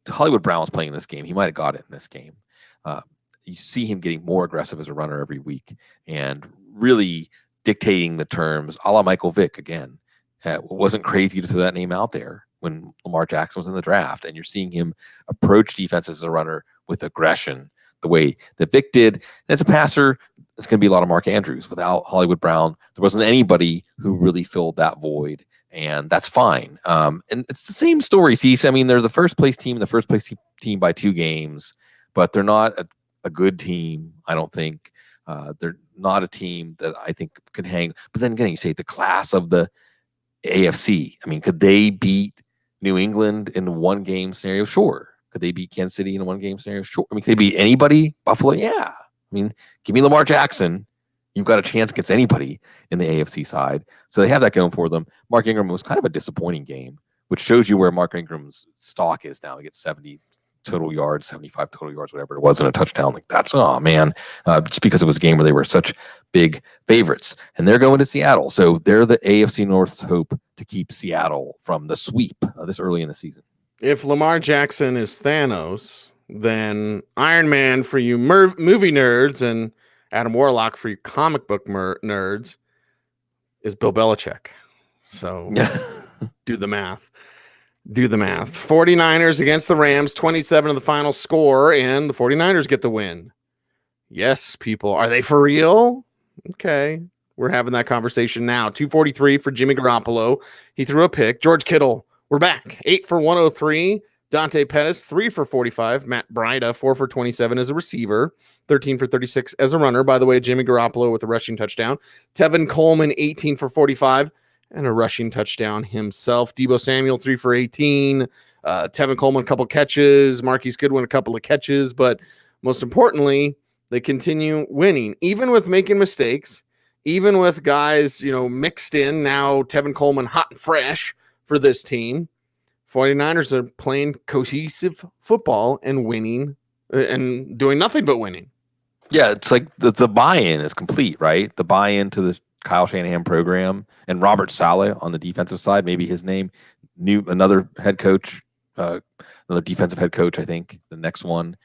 [SPEAKER 2] Hollywood Brown was playing this game, he might have got it in this game. You see him getting more aggressive as a runner every week and really dictating the terms, a la Michael Vick again. It wasn't crazy to throw that name out there when Lamar Jackson was in the draft, and you're seeing him approach defenses as a runner with aggression the way that Vick did. And as a passer, it's going to be a lot of Mark Andrews. Without Hollywood Brown, there wasn't anybody who really filled that void, and that's fine. And it's the same story, Cecil. I mean, they're the first place team by 2 games, but they're not a good team, I don't think. They're not a team that I think can hang. But then again, you say the class of the AFC. I mean, could they beat New England in a 1-game scenario? Sure. Could they beat Kansas City in a 1-game scenario? Sure. I mean, could they beat anybody? Buffalo? Yeah. I mean, give me Lamar Jackson. You've got a chance against anybody in the AFC side. So they have that going for them. Mark Ingram was kind of a disappointing game, which shows you where Mark Ingram's stock is now. He gets 70 total yards, 75 total yards, whatever it was, in a touchdown. Like, that's, oh man, just because it was a game where they were such big favorites. And they're going to Seattle. So they're the AFC North's hope to keep Seattle from the sweep this early in the season.
[SPEAKER 1] If Lamar Jackson is Thanos, then Iron Man for you movie nerds and Adam Warlock for you comic book nerds, is Bill Belichick. So do the math. 49ers against the Rams, 27 of the final score, and the 49ers get the win. Yes, people. Are they for real? Okay. We're having that conversation now. 243 for Jimmy Garoppolo. He threw a pick. George Kittle, we're back. 8 for 103. Dante Pettis, 3 for 45. Matt Breida, 4 for 27 as a receiver. 13 for 36 as a runner. By the way, Jimmy Garoppolo with a rushing touchdown. Tevin Coleman, 18 for 45 and a rushing touchdown himself. Deebo Samuel, 3 for 18. Tevin Coleman, a couple catches. Marquise Goodwin, a couple of catches. But most importantly, they continue winning, even with making mistakes, even with guys, mixed in. Now Tevin Coleman hot and fresh for this team. 49ers are playing cohesive football and winning and doing nothing but winning.
[SPEAKER 2] Yeah, it's like the buy-in is complete, right? The buy-in to the Kyle Shanahan program and Robert Saleh on the defensive side, maybe his name, another head coach, another defensive head coach, I think, the next one.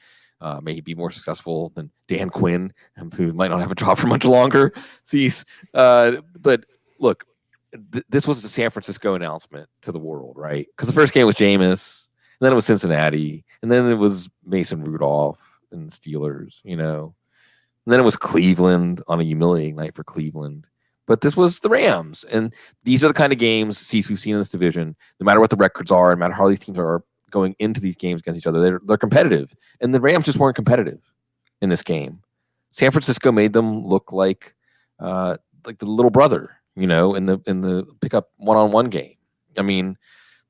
[SPEAKER 2] May he be more successful than Dan Quinn, who might not have a job for much longer. But look, this was the San Francisco announcement to the world, right? Because the first game was Jameis, and then it was Cincinnati, and then it was Mason Rudolph and the Steelers, and then it was Cleveland on a humiliating night for Cleveland. But this was the Rams, and these are the kind of games we've seen in this division. No matter what the records are, no matter how these teams are going into these games against each other, they're competitive, and the Rams just weren't competitive in this game. San Francisco made them look like the little brother, in the pickup one-on-one game. I mean,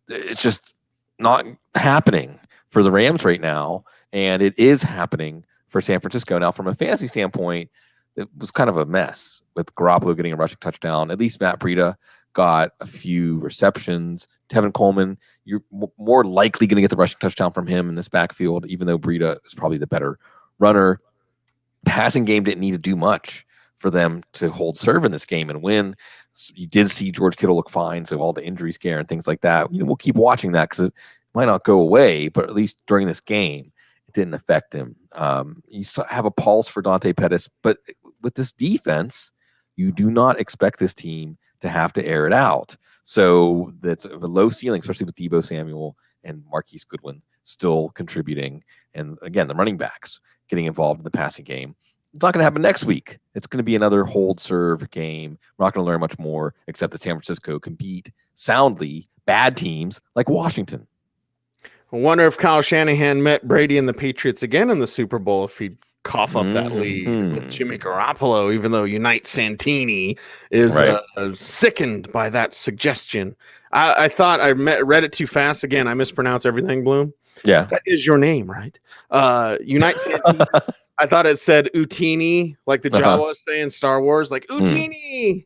[SPEAKER 2] it's just not happening for the Rams right now, and it is happening for San Francisco. Now, from a fantasy standpoint, it was kind of a mess with Garoppolo getting a rushing touchdown. At least Matt Breida got a few receptions. Tevin Coleman, you're more likely going to get the rushing touchdown from him in this backfield, even though Breida is probably the better runner. Passing game didn't need to do much for them to hold serve in this game and win. So you did see George Kittle look fine, so all the injury scare and things like that. We'll keep watching that because it might not go away, but at least during this game, it didn't affect him. You have a pulse for Dante Pettis, but with this defense, you do not expect this team to have to air it out. So that's a low ceiling, especially with Deebo Samuel and Marquise Goodwin still contributing. And again, the running backs getting involved in the passing game. It's not going to happen next week. It's going to be another hold serve game. We're not going to learn much more, except that San Francisco can beat soundly bad teams like Washington.
[SPEAKER 1] I wonder if Kyle Shanahan met Brady and the Patriots again in the Super Bowl, if he'd cough up that lead with Jimmy Garoppolo, even though Unite Santini is sickened by that suggestion. I thought I read it too fast. Again, I mispronounce everything, Bloom.
[SPEAKER 2] Yeah.
[SPEAKER 1] That is your name, right? Unite Santini. I thought it said Utini, like the Jawas say in Star Wars, like Utini.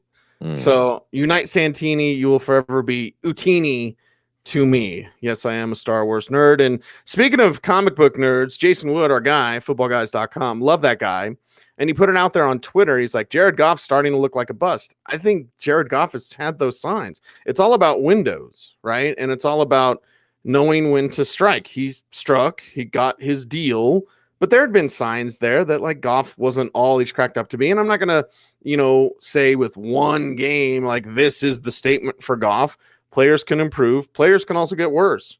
[SPEAKER 1] So Unite Santini, you will forever be Utini to me. Yes, I am a Star Wars nerd. And speaking of comic book nerds, Jason Wood, our guy, footballguys.com, love that guy. And he put it out there on Twitter. He's like, Jared Goff's starting to look like a bust. I think Jared Goff has had those signs. It's all about windows, right? And it's all about knowing when to strike. He struck, he got his deal, but there had been signs there that like Goff wasn't all he's cracked up to be. And I'm not going to, say with one game, like this is the statement for Goff. Players can improve. Players can also get worse.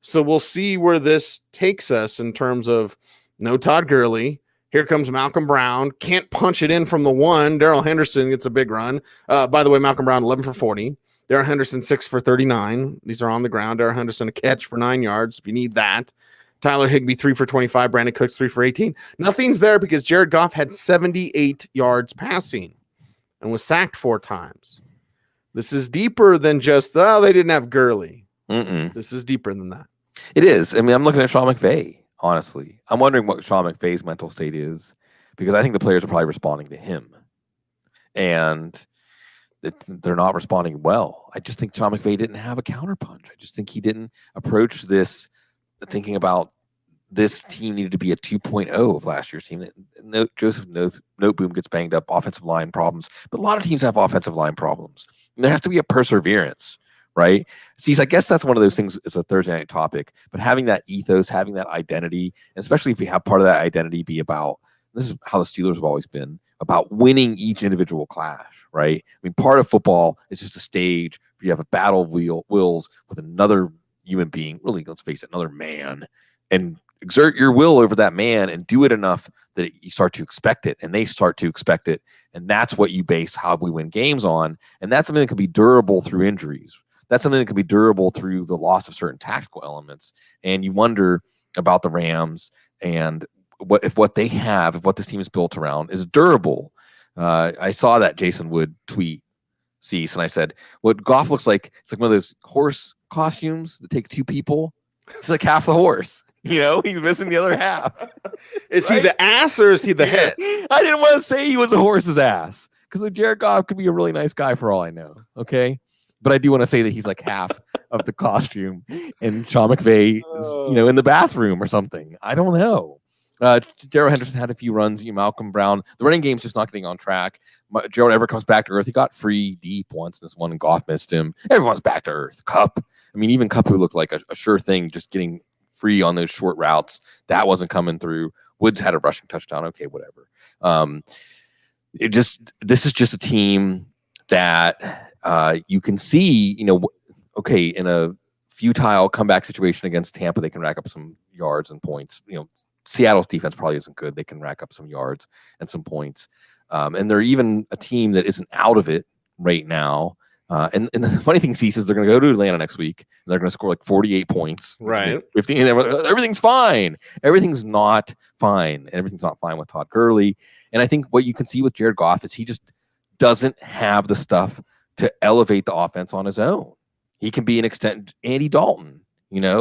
[SPEAKER 1] So we'll see where this takes us in terms of no Todd Gurley. Here comes Malcolm Brown. Can't punch it in from the one. Darrell Henderson gets a big run. By the way, Malcolm Brown, 11 for 40. Darrell Henderson, 6 for 39. These are on the ground. Darrell Henderson, a catch for 9 yards if you need that. Tyler Higbee, 3 for 25. Brandon Cooks, 3 for 18. Nothing's there because Jared Goff had 78 yards passing and was sacked 4 times. This is deeper than just, they didn't have Gurley. This is deeper than that.
[SPEAKER 2] It is. I mean, I'm looking at Sean McVay, honestly. I'm wondering what Sean McVay's mental state is, because I think the players are probably responding to him. And they're not responding well. I just think Sean McVay didn't have a counterpunch. I just think he didn't approach this thinking about this team needed to be a 2.0 of last year's team. Joseph Noteboom gets banged up, offensive line problems, but a lot of teams have offensive line problems. And there has to be a perseverance, right? See, I guess that's one of those things. It's a Thursday night topic, but having that ethos, having that identity, and especially if you have part of that identity be about this is how the Steelers have always been, about winning each individual clash, right? I mean, part of football is just a stage where you have a battle of wills with another human being, really, let's face it, another man, and exert your will over that man and do it enough that you start to expect it, and they start to expect it. And that's what you base how we win games on. And that's something that can be durable through injuries. That's something that can be durable through the loss of certain tactical elements. And you wonder about the Rams and what they have, if what this team is built around is durable. I saw that Jason Wood tweet, Cease, and I said, what Goff looks like, it's like one of those horse costumes that take two people. It's like half the horse. He's missing the other half.
[SPEAKER 1] Is he the ass or is he the head?
[SPEAKER 2] I didn't want to say he was a horse's ass because Jared Goff could be a really nice guy for all I know. Okay. But I do want to say that he's like half of the costume and Sean McVay is, in the bathroom or something. I don't know. Darrell Henderson had a few runs. Malcolm Brown. The running game's just not getting on track. Gerald Everett comes back to earth. He got free deep once. This one, and Goff missed him. Everyone's back to earth. Cup. I mean, even Cup, who looked like a sure thing, just getting free on those short routes, that wasn't coming through. Woods had a rushing touchdown. Okay, whatever. This is just a team that you can see. Okay, in a futile comeback situation against Tampa, they can rack up some yards and points. Seattle's defense probably isn't good. They can rack up some yards and some points. And they're even a team that isn't out of it right now. And the funny thing, Cecil, is they're going to go to Atlanta next week, and they're going to score like 48 points.
[SPEAKER 1] Right.
[SPEAKER 2] 15, everything's fine. Everything's not fine. And everything's not fine with Todd Gurley. And I think what you can see with Jared Goff is he just doesn't have the stuff to elevate the offense on his own. He can be an extent Andy Dalton,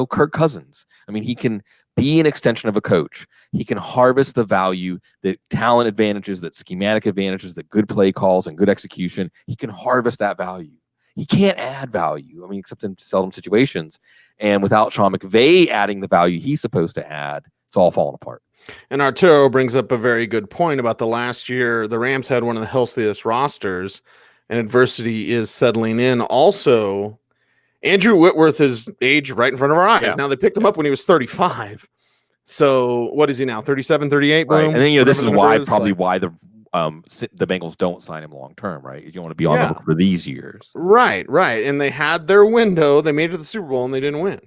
[SPEAKER 2] Kirk Cousins. I mean, he can be an extension of a coach. He can harvest the value, the talent advantages, that schematic advantages, the good play calls and good execution. He can harvest that value. He can't add value. I mean, except in seldom situations. And without Sean McVay adding the value he's supposed to add, it's all falling apart.
[SPEAKER 1] And Arturo brings up a very good point about the last year. The Rams had one of the healthiest rosters, and adversity is settling in. Also, Andrew Whitworth is aged right in front of our eyes. Yeah. Now, they picked him up when he was 35. So what is he now? 37, 38?
[SPEAKER 2] Right. And then, this is why the Bengals don't sign him long term, right? You want to be on the hook for these years.
[SPEAKER 1] Right. And they had their window. They made it to the Super Bowl and they didn't win.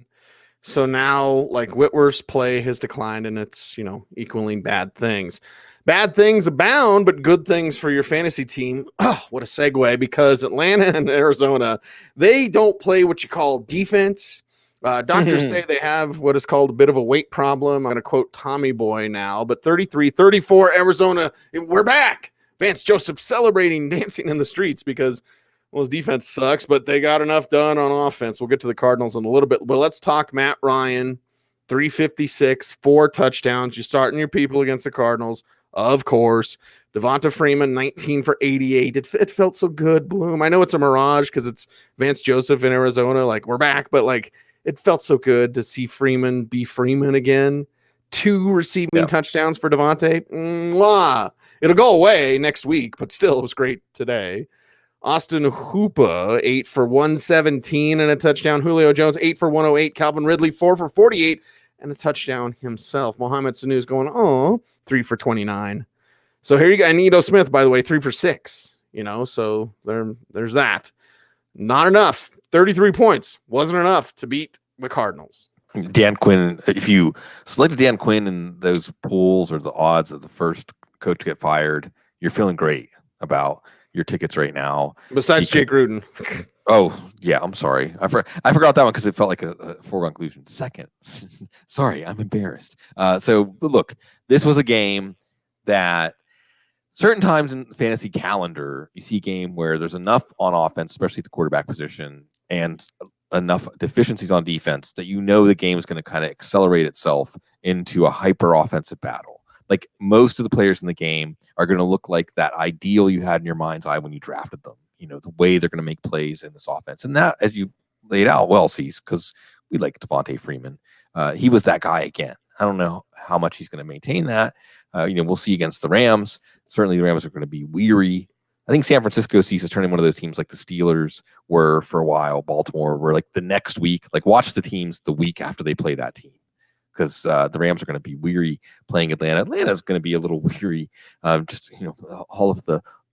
[SPEAKER 1] So now, Whitworth's play has declined, and it's, equaling bad things. Bad things abound, but good things for your fantasy team. Oh, what a segue, because Atlanta and Arizona, they don't play what you call defense. Doctors say they have what is called a bit of a weight problem. I'm going to quote Tommy Boy now, but 33-34 Arizona, we're back. Vance Joseph celebrating, dancing in the streets because, his defense sucks, but they got enough done on offense. We'll get to the Cardinals in a little bit, but let's talk Matt Ryan, 356, 4 touchdowns. You're starting your people against the Cardinals, of course. Devonta Freeman, 19 for 88. It felt so good, Bloom. I know it's a mirage because it's Vance Joseph in Arizona. We're back, but it felt so good to see Freeman be Freeman again. 2 receiving touchdowns for Devonta. It'll go away next week, but still, it was great today. Austin Hoopa, 8 for 117 and a touchdown. Julio Jones, 8 for 108. Calvin Ridley, 4 for 48 and a touchdown himself. Mohamed Sanu's going, 3 for 29. So here you go. And Ito Smith, by the way, 3 for 6. So there's that. Not enough. 33 points wasn't enough to beat the Cardinals.
[SPEAKER 2] Dan Quinn, if you selected Dan Quinn in those pools or the odds of the first coach to get fired, you're feeling great about your tickets right now.
[SPEAKER 1] Besides Jake Gruden.
[SPEAKER 2] Oh, yeah, I'm sorry. I forgot that one because it felt like a foregone conclusion. Second. Sorry, I'm embarrassed. So, look, this was a game that certain times in the fantasy calendar, you see a game where there's enough on offense, especially at the quarterback position, and enough deficiencies on defense that the game is going to kind of accelerate itself into a hyper offensive battle. Most of the players in the game are going to look like that ideal you had in your mind's eye when you drafted them. The way they're going to make plays in this offense. And that, as you laid out well, Cease, because we like Devonta Freeman. He was that guy again. I don't know how much he's going to maintain that. We'll see against the Rams. Certainly the Rams are going to be weary. I think San Francisco Cease is turning one of those teams like the Steelers were for a while. Baltimore were the next week. Watch the teams the week after they play that team. because the Rams are going to be weary playing Atlanta. Atlanta's going to be a little weary. Just all of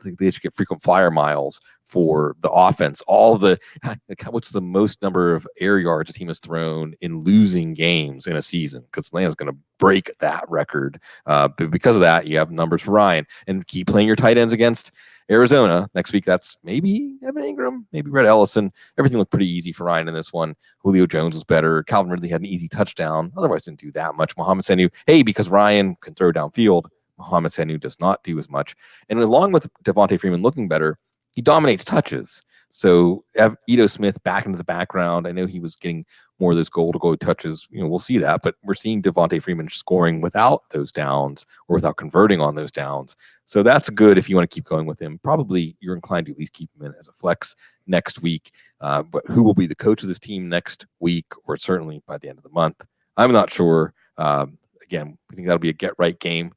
[SPEAKER 2] they should get frequent flyer miles for the offense. What's the most number of air yards a team has thrown in losing games in a season? Because Atlanta's going to break that record. But because of that, you have numbers for Ryan, and keep playing your tight ends against Arizona next week. That's maybe Evan Ingram, maybe Red Ellison. Everything looked pretty easy for Ryan in this one. Julio Jones was better. Calvin Ridley had an easy touchdown. Otherwise, didn't do that much. Mohamed Sanu, because Ryan can throw downfield, Mohamed Sanu does not do as much. And along with Devontae Freeman looking better, he dominates touches. So Ito Smith back into the background. I know he was getting more of those goal-to-goal touches. We'll see that, but we're seeing Devontae Freeman scoring without those downs or without converting on those downs. So that's good if you want to keep going with him. Probably you're inclined to at least keep him in as a flex next week. But who will be the coach of this team next week, or certainly by the end of the month? I'm not sure. Again, I think that'll be a get-right game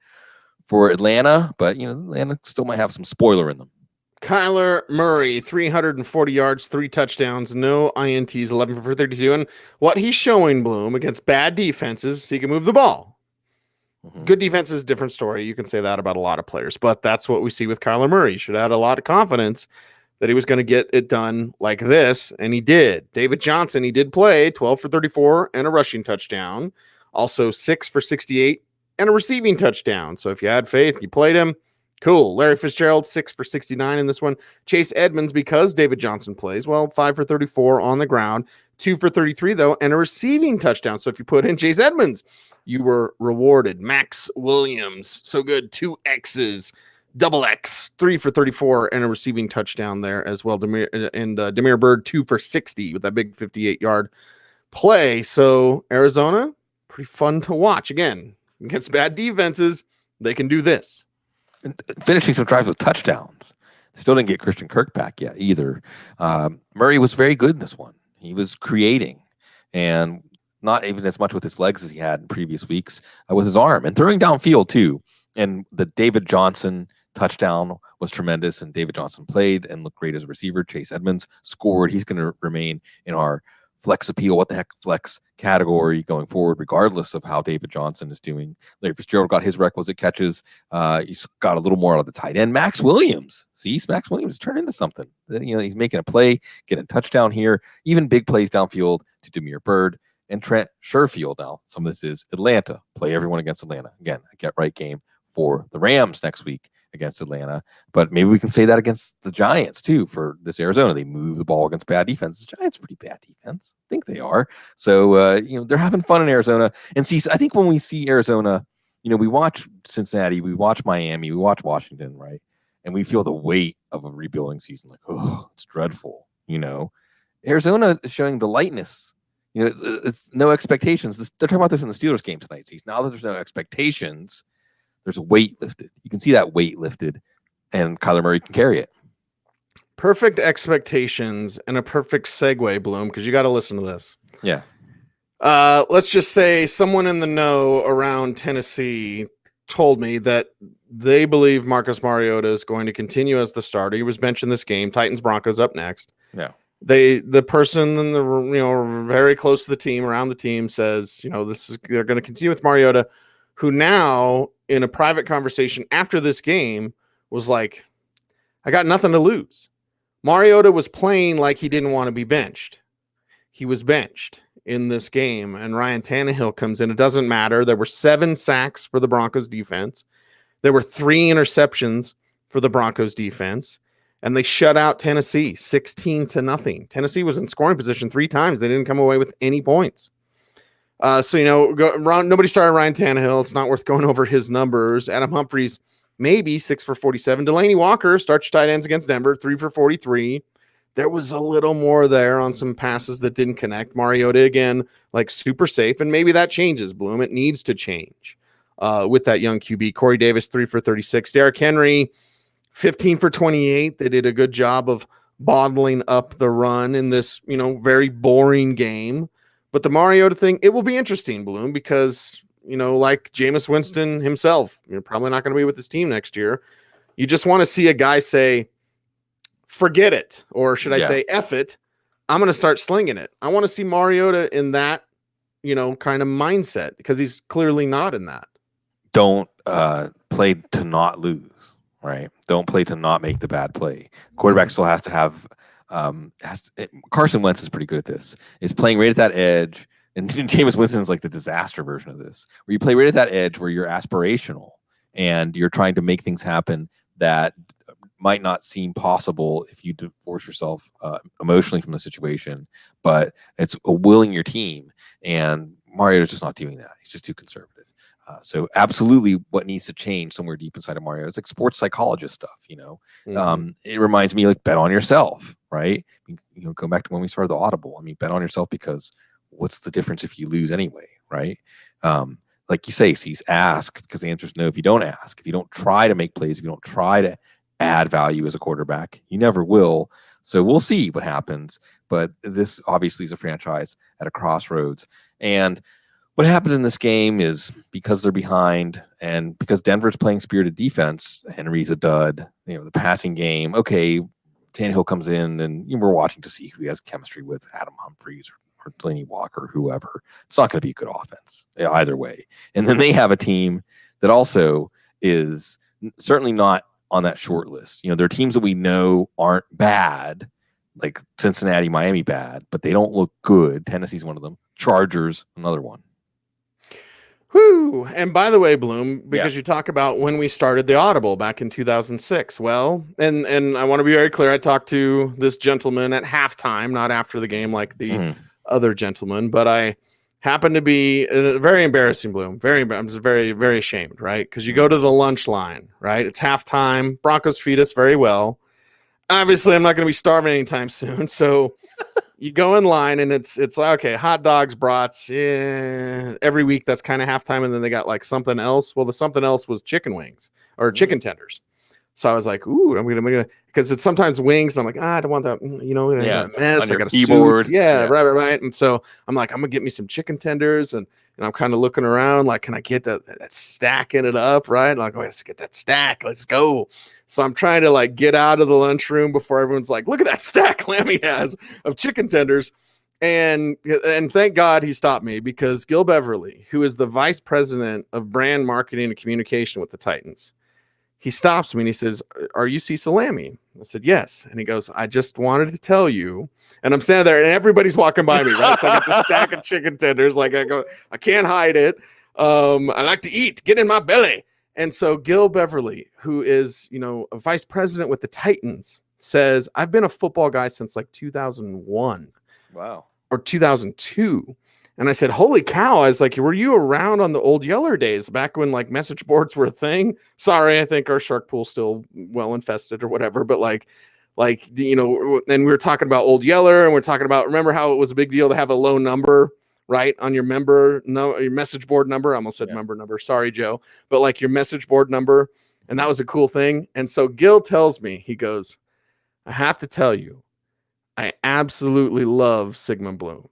[SPEAKER 2] for Atlanta, but Atlanta still might have some spoiler in them.
[SPEAKER 1] Kyler Murray, 340 yards, 3 touchdowns, no INTs, 11 for 32. And what he's showing, Bloom, against bad defenses, he can move the ball. Mm-hmm. Good defense is a different story. You can say that about a lot of players, but that's what we see with Kyler Murray. He should have had a lot of confidence that he was going to get it done like this, and he did. David Johnson, he did play 12 for 34 and a rushing touchdown, also 6 for 68 and a receiving touchdown. So if you had faith, you played him. Cool. Larry Fitzgerald, 6 for 69 in this one. Chase Edmonds, because David Johnson plays, 5 for 34 on the ground, 2 for 33, though, and a receiving touchdown. So if you put in Chase Edmonds, you were rewarded. Max Williams, so good. 2 X's, double X, 3 for 34 and a receiving touchdown there as well. Demir Bird, 2 for 60 with that big 58-yard play. So Arizona, pretty fun to watch. Again, against bad defenses, they can do this.
[SPEAKER 2] And finishing some drives with touchdowns. Still didn't get Christian Kirk back yet either. Murray was very good in this one. He was creating, and not even as much with his legs as he had in previous weeks, with his arm and throwing downfield too. And the David Johnson touchdown was tremendous, and David Johnson played and looked great as a receiver. Chase Edmonds scored. He's going to remain in our flex appeal, what the heck flex category going forward, regardless of how David Johnson is doing. Larry Fitzgerald got his requisite catches. He's got a little more out of the tight end. Max Williams turned into something. He's making a play, getting a touchdown here, even big plays downfield to Demir Bird and Trent Sherfield. Now, some of this is Atlanta. Play everyone against Atlanta. Again, a get-right game for the Rams next week against Atlanta, but maybe we can say that against the Giants too for this Arizona. They move the ball against bad defense. The Giants pretty bad defense. I think they are. So they're having fun in Arizona. And see, I think when we see Arizona, we watch Cincinnati, we watch Miami, we watch Washington, right? And we feel the weight of a rebuilding season. Like, oh, it's dreadful. Arizona is showing the lightness. It's no expectations. They're talking about this in the Steelers game tonight. See, now that there's no expectations, there's a weight lifted. You can see that weight lifted, and Kyler Murray can carry it.
[SPEAKER 1] Perfect expectations and a perfect segue, Bloom, because you got to listen to this.
[SPEAKER 2] Yeah.
[SPEAKER 1] Let's just say someone in the know around Tennessee told me that they believe Marcus Mariota is going to continue as the starter. He was benched in this game. Titans-Broncos up next.
[SPEAKER 2] Yeah.
[SPEAKER 1] The person in the very close to the team, around the team, says they're going to continue with Mariota, who now in a private conversation after this game was like, I got nothing to lose. Mariota was playing like he didn't want to be benched. He was benched in this game, and Ryan Tannehill comes in. It doesn't matter. There were 7 sacks for the Broncos defense. There were 3 interceptions for the Broncos defense, and they shut out Tennessee 16-0. Tennessee was in scoring position 3 times. They didn't come away with any points. Nobody started Ryan Tannehill. It's not worth going over his numbers. Adam Humphries, maybe 6 for 47. Delaney Walker starts tight ends against Denver, 3 for 43. There was a little more there on some passes that didn't connect. Mariota, again, super safe, and maybe that changes, Bloom. It needs to change with that young QB. Corey Davis, 3 for 36. Derrick Henry, 15 for 28. They did a good job of bottling up the run in this, very boring game. But the Mariota thing, it will be interesting, Bloom, because, like Jameis Winston himself, you're probably not going to be with this team next year. You just want to see a guy say, forget it, or should I say F it, I'm going to start slinging it. I want to see Mariota in that, kind of mindset, because he's clearly not in that.
[SPEAKER 2] Don't play to not lose, right? Don't play to not make the bad play. Quarterback still has to have Carson Wentz is pretty good at this. Is playing right at that edge, and Jameis Winston is like the disaster version of this, where you play right at that edge where you're aspirational and you're trying to make things happen that might not seem possible if you divorce yourself emotionally from the situation, but it's willing your team. And Mariota's just not doing that. He's just too conservative. So absolutely what needs to change somewhere deep inside of Mario. It's like sports psychologist stuff, It reminds me like bet on yourself, right? Go back to when we started the Audible. I mean, bet on yourself, because what's the difference if you lose anyway, right? Like you say, Cease, ask, because the answer is no if you don't ask. If you don't try to make plays, if you don't try to add value as a quarterback, you never will. So we'll see what happens. But this obviously is a franchise at a crossroads. And what happens in this game is, because they're behind and because Denver's playing spirited defense, Henry's a dud, the passing game, okay, Tannehill comes in and we're watching to see who he has chemistry with, Adam Humphries or Delaney Walker, whoever. It's not going to be a good offense either way. And then they have a team that also is certainly not on that short list. There are teams that we know aren't bad, like Cincinnati, Miami bad, but they don't look good. Tennessee's one of them. Chargers, another one.
[SPEAKER 1] Whew. And by the way, Bloom, because you talk about when we started the Audible back in 2006. Well, and I want to be very clear. I talked to this gentleman at halftime, not after the game like the other gentleman, but I happened to be very embarrassing, Bloom. I'm just very, very ashamed, right? Because you go to the lunch line, right? It's halftime. Broncos feed us very well. Obviously, I'm not going to be starving anytime soon, so you go in line and it's like, okay, hot dogs, brats, every week that's kind of halftime, and then they got like something else. Well, the something else was chicken wings or chicken tenders. So I was like, ooh, I'm gonna, because it's sometimes wings. I'm like, I don't want that, that mess. I got a keyboard. Right. And so I'm like, I'm gonna get me some chicken tenders, and I'm kind of looking around, like, can I get that stacking it up, right? Like, oh, let's get that stack. Let's go. So I'm trying to like get out of the lunchroom before everyone's like, look at that stack Lammey has of chicken tenders. And thank God he stopped me, because Gil Beverly, who is the vice president of brand marketing and communication with the Titans, he stops me and he says, are you Cecil Lammey? I said, yes. And he goes, I just wanted to tell you. And I'm standing there and everybody's walking by me, right? So I got the stack of chicken tenders. Like, I go, I can't hide it. I like to eat, get in my belly. And so Gil Beverly, who is, a vice president with the Titans, says, I've been a football guy since like 2001.
[SPEAKER 2] Wow.
[SPEAKER 1] Or 2002. And I said, holy cow. I was like, were you around on the old Yeller days, back when like message boards were a thing? Sorry, I think our shark pool's still well infested or whatever. But and we were talking about old Yeller, and we're talking about, remember how it was a big deal to have a low number, right, on your your message board number. I almost said member number. Sorry, Joe. But like your message board number. And that was a cool thing. And so Gil tells me, he goes, I have to tell you, I absolutely love Sigmund Bloom.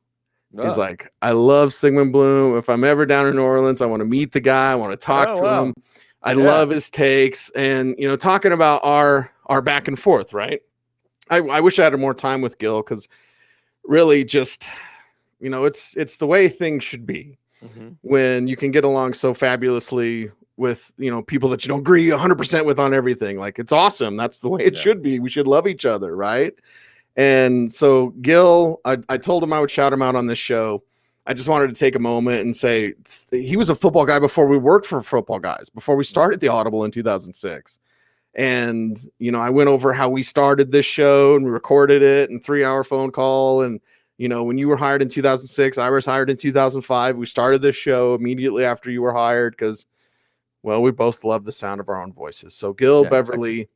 [SPEAKER 1] He's like, I love Sigmund Bloom. If I'm ever down in New Orleans, I want to meet the guy. I want to talk to him. I love his takes. And, talking about our back and forth, right? I wish I had more time with Gil, because really just, it's the way things should be when you can get along so fabulously with, people that you don't agree 100% with on everything. Like, it's awesome. That's the way it should be. We should love each other, right? And so Gil, I told him I would shout him out on this show. I just wanted to take a moment and say he was a football guy before we worked for Football Guys, before we started the Audible in 2006. And, I went over how we started this show, and we recorded it, and 3-hour phone call. And, when you were hired in 2006, I was hired in 2005. We started this show immediately after you were hired because, well, we both love the sound of our own voices. So Gil Beverly,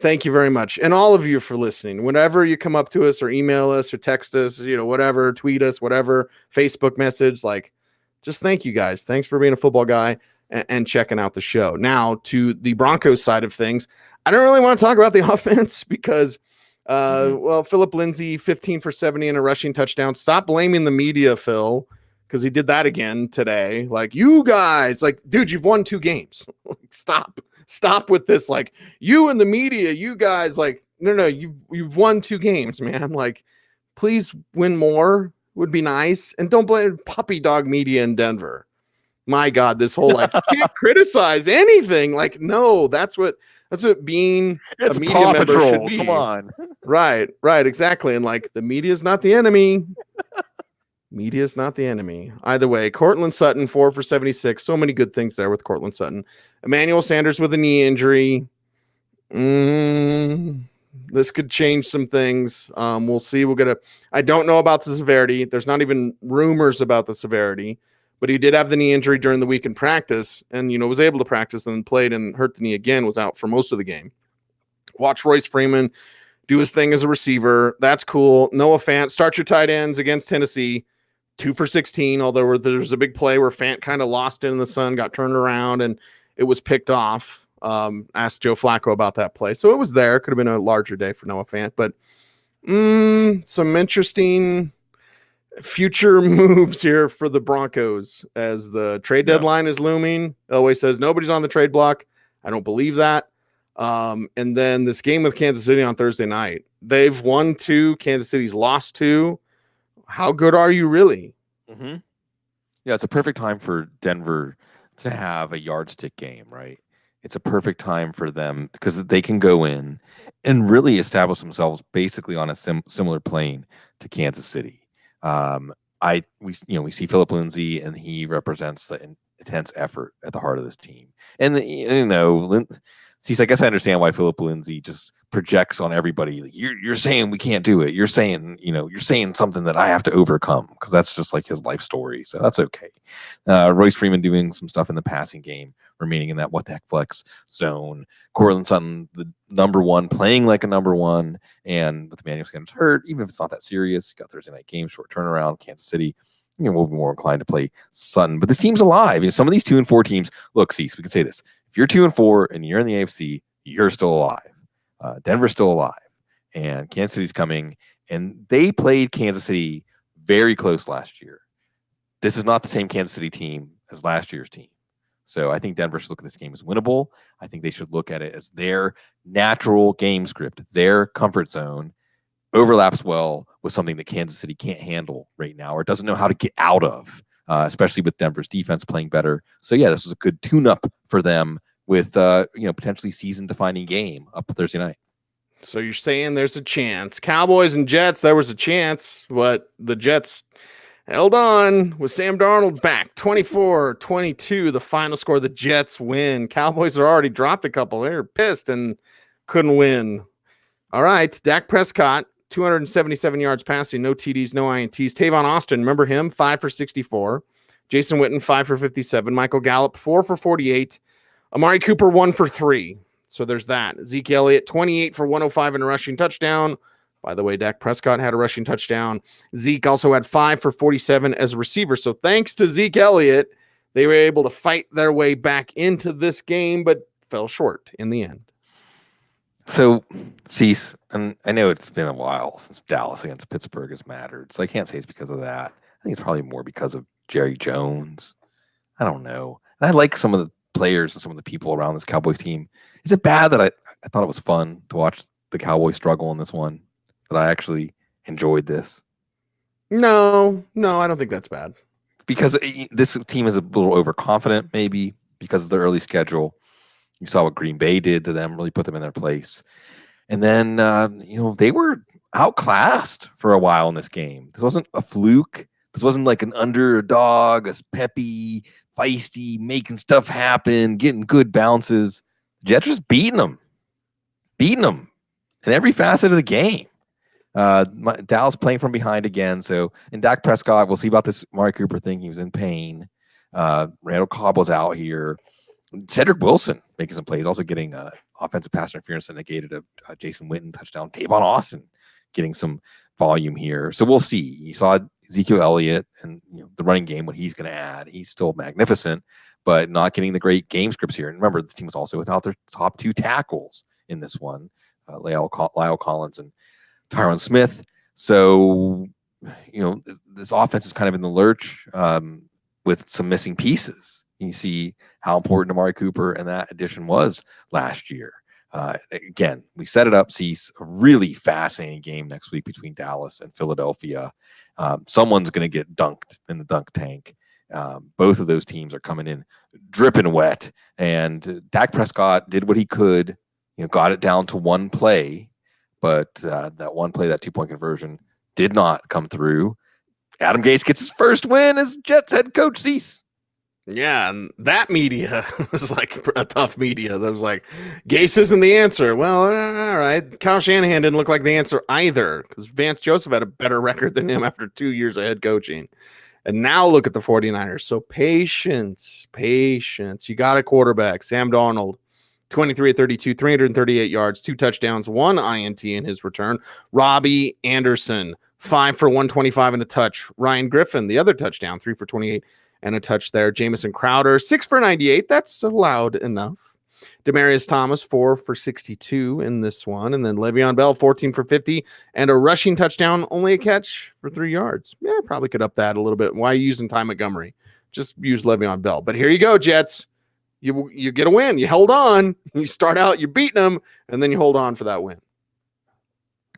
[SPEAKER 1] thank you very much. And all of you for listening. Whenever you come up to us or email us or text us, whatever, tweet us, whatever, Facebook message, like, just thank you guys. Thanks for being a football guy and checking out the show. Now, to the Broncos side of things, I don't really want to talk about the offense because, Philip Lindsay, 15 for 70 and a rushing touchdown. Stop blaming the media, Phil, because he did that again today. Like, you guys, like, dude, you've won 2 games. Stop with this. Like, you and the media, you guys, like, no, you've won 2 games, man. Like, please win more. would be nice. And don't blame puppy dog media in Denver. My God, this whole like you can't criticize anything. Like, no, that's what being
[SPEAKER 2] It's
[SPEAKER 1] a media
[SPEAKER 2] Paw
[SPEAKER 1] member
[SPEAKER 2] Patrol.
[SPEAKER 1] should be.
[SPEAKER 2] Come on.
[SPEAKER 1] Right, exactly. And like the media is not the enemy. Media is not the enemy. Either way, Cortland Sutton, 4 for 76. So many good things there with Cortland Sutton. Emmanuel Sanders with a knee injury. This could change some things. We'll see. I don't know about the severity. There's not even rumors about the severity, but he did have the knee injury during the week in practice and, was able to practice and then played and hurt the knee again, was out for most of the game. Watch Royce Freeman do his thing as a receiver. That's cool. Noah Fant, start your tight ends against Tennessee. 2 for 16, although there's a big play where Fant kind of lost it in the sun, got turned around, and it was picked off. Asked Joe Flacco about that play. So it was there. Could have been a larger day for Noah Fant, but some interesting future moves here for the Broncos as the trade deadline is looming. Elway says nobody's on the trade block. I don't believe that. And then this game with Kansas City on Thursday night, they've won 2. Kansas City's lost 2. How good are you really?
[SPEAKER 2] Mm-hmm. Yeah, it's a perfect time for Denver to have a yardstick game, right? It's a perfect time for them because they can go in and really establish themselves basically on a similar plane to Kansas City. We see Philip Lindsay, and he represents the intense effort at the heart of this team. And I guess I understand why Philip Lindsay just projects on everybody. Like, you're saying we can't do it. You're saying something that I have to overcome, because that's just like his life story. So that's okay. Royce Freeman doing some stuff in the passing game, remaining in that what the heck flex zone. Cortland Sutton, the number one, playing like a number one, and with Emmanuel Sanders hurt, even if it's not that serious, got Thursday night game, short turnaround, Kansas City. We'll be more inclined to play Sutton. But this team's alive. Some of these 2-4 teams, look, Cecil, we can say this. If you're 2-4 and you're in the AFC, you're still alive. Denver's still alive. And Kansas City's coming. And they played Kansas City very close last year. This is not the same Kansas City team as last year's team. So I think Denver should look at this game as winnable. I think they should look at it as their natural game script, their comfort zone, overlaps well with something that Kansas City can't handle right now or doesn't know how to get out of, especially with Denver's defense playing better. So, yeah, this was a good tune-up for them with, potentially season-defining game up Thursday night.
[SPEAKER 1] So you're saying there's a chance. Cowboys and Jets, there was a chance, but the Jets held on with Sam Darnold back. 24-22, the final score. The Jets win. Cowboys are already dropped a couple. They're pissed and couldn't win. All right, Dak Prescott, 277 yards passing, no TDs, no INTs. Tavon Austin, remember him? 5 for 64. Jason Witten, 5 for 57. Michael Gallup, 4 for 48. Amari Cooper, 1 for 3. So there's that. Zeke Elliott, 28 for 105 and a rushing touchdown. By the way, Dak Prescott had a rushing touchdown. Zeke also had 5 for 47 as a receiver. So thanks to Zeke Elliott, they were able to fight their way back into this game, but fell short in the end.
[SPEAKER 2] So, Cease, and I know it's been a while since Dallas against Pittsburgh has mattered, so I can't say it's because of that. I think it's probably more because of Jerry Jones. I don't know. And I like some of the players and some of the people around this Cowboys team. Is it bad that I thought it was fun to watch the Cowboys struggle in this one, that I actually enjoyed this?
[SPEAKER 1] No, I don't think that's bad.
[SPEAKER 2] Because this team is a little overconfident, maybe, because of the early schedule. You saw what Green Bay did to them, really put them in their place. And then, they were outclassed for a while in this game. This wasn't a fluke. This wasn't like an underdog, a peppy, feisty, making stuff happen, getting good bounces. The Jets just beating them in every facet of the game. Dallas playing from behind again. So, and Dak Prescott, we'll see about this Amari Cooper thing. He was in pain. Randall Cobb was out here. Cedric Wilson making some plays, also getting offensive pass interference that negated a Jason Witten touchdown. Tavon Austin getting some volume here. So we'll see. You saw Ezekiel Elliott and the running game, what he's going to add. He's still magnificent, but not getting the great game scripts here. And remember, this team was also without their top 2 tackles in this one, Lyle Collins and Tyron Smith. So, this offense is kind of in the lurch with some missing pieces. You see how important Amari Cooper and that addition was last year. Again, we set it up, Cease, a really fascinating game next week between Dallas and Philadelphia. Someone's going to get dunked in the dunk tank. Both of those teams are coming in dripping wet, and Dak Prescott did what he could, got it down to one play, but that one play, that 2-point conversion, did not come through. Adam Gase gets his first win as Jets head coach. Cecil.
[SPEAKER 1] Yeah, and that media was like a tough media. That was like, Gase isn't the answer. Well, all right. Kyle Shanahan didn't look like the answer either, because Vance Joseph had a better record than him after 2 years of head coaching. And now look at the 49ers. So patience. You got a quarterback, Sam Darnold, 23-32, 338 yards, 2 touchdowns, 1 INT in his return. Robbie Anderson, 5 for 125 and a touch. Ryan Griffin, the other touchdown, 3 for 28. And a touch there. Jamison Crowder, 6 for 98. That's allowed enough. Demaryius Thomas, 4 for 62 in this one. And then Le'Veon Bell, 14 for 50. And a rushing touchdown, only a catch for 3 yards. Yeah, probably could up that a little bit. Why are you using Ty Montgomery? Just use Le'Veon Bell. But here you go, Jets. You get a win. You held on. You start out, you're beating them, and then you hold on for that win.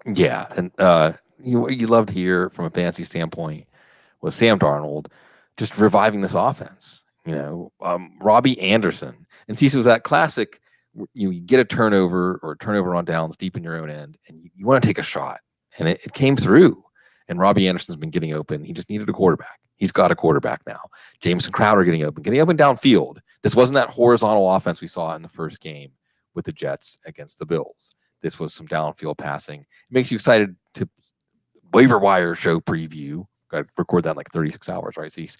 [SPEAKER 2] Yeah, and you love to hear from a fantasy standpoint was Sam Darnold just reviving this offense. Robbie Anderson. And Cecil was that classic, you get a turnover or a turnover on downs deep in your own end, and you want to take a shot. And it came through. And Robbie Anderson's been getting open. He just needed a quarterback. He's got a quarterback now. Jamison Crowder getting open downfield. This wasn't that horizontal offense we saw in the first game with the Jets against the Bills. This was some downfield passing. It makes you excited to waiver wire show preview. Got to record that in like 36 hours, right, Cease?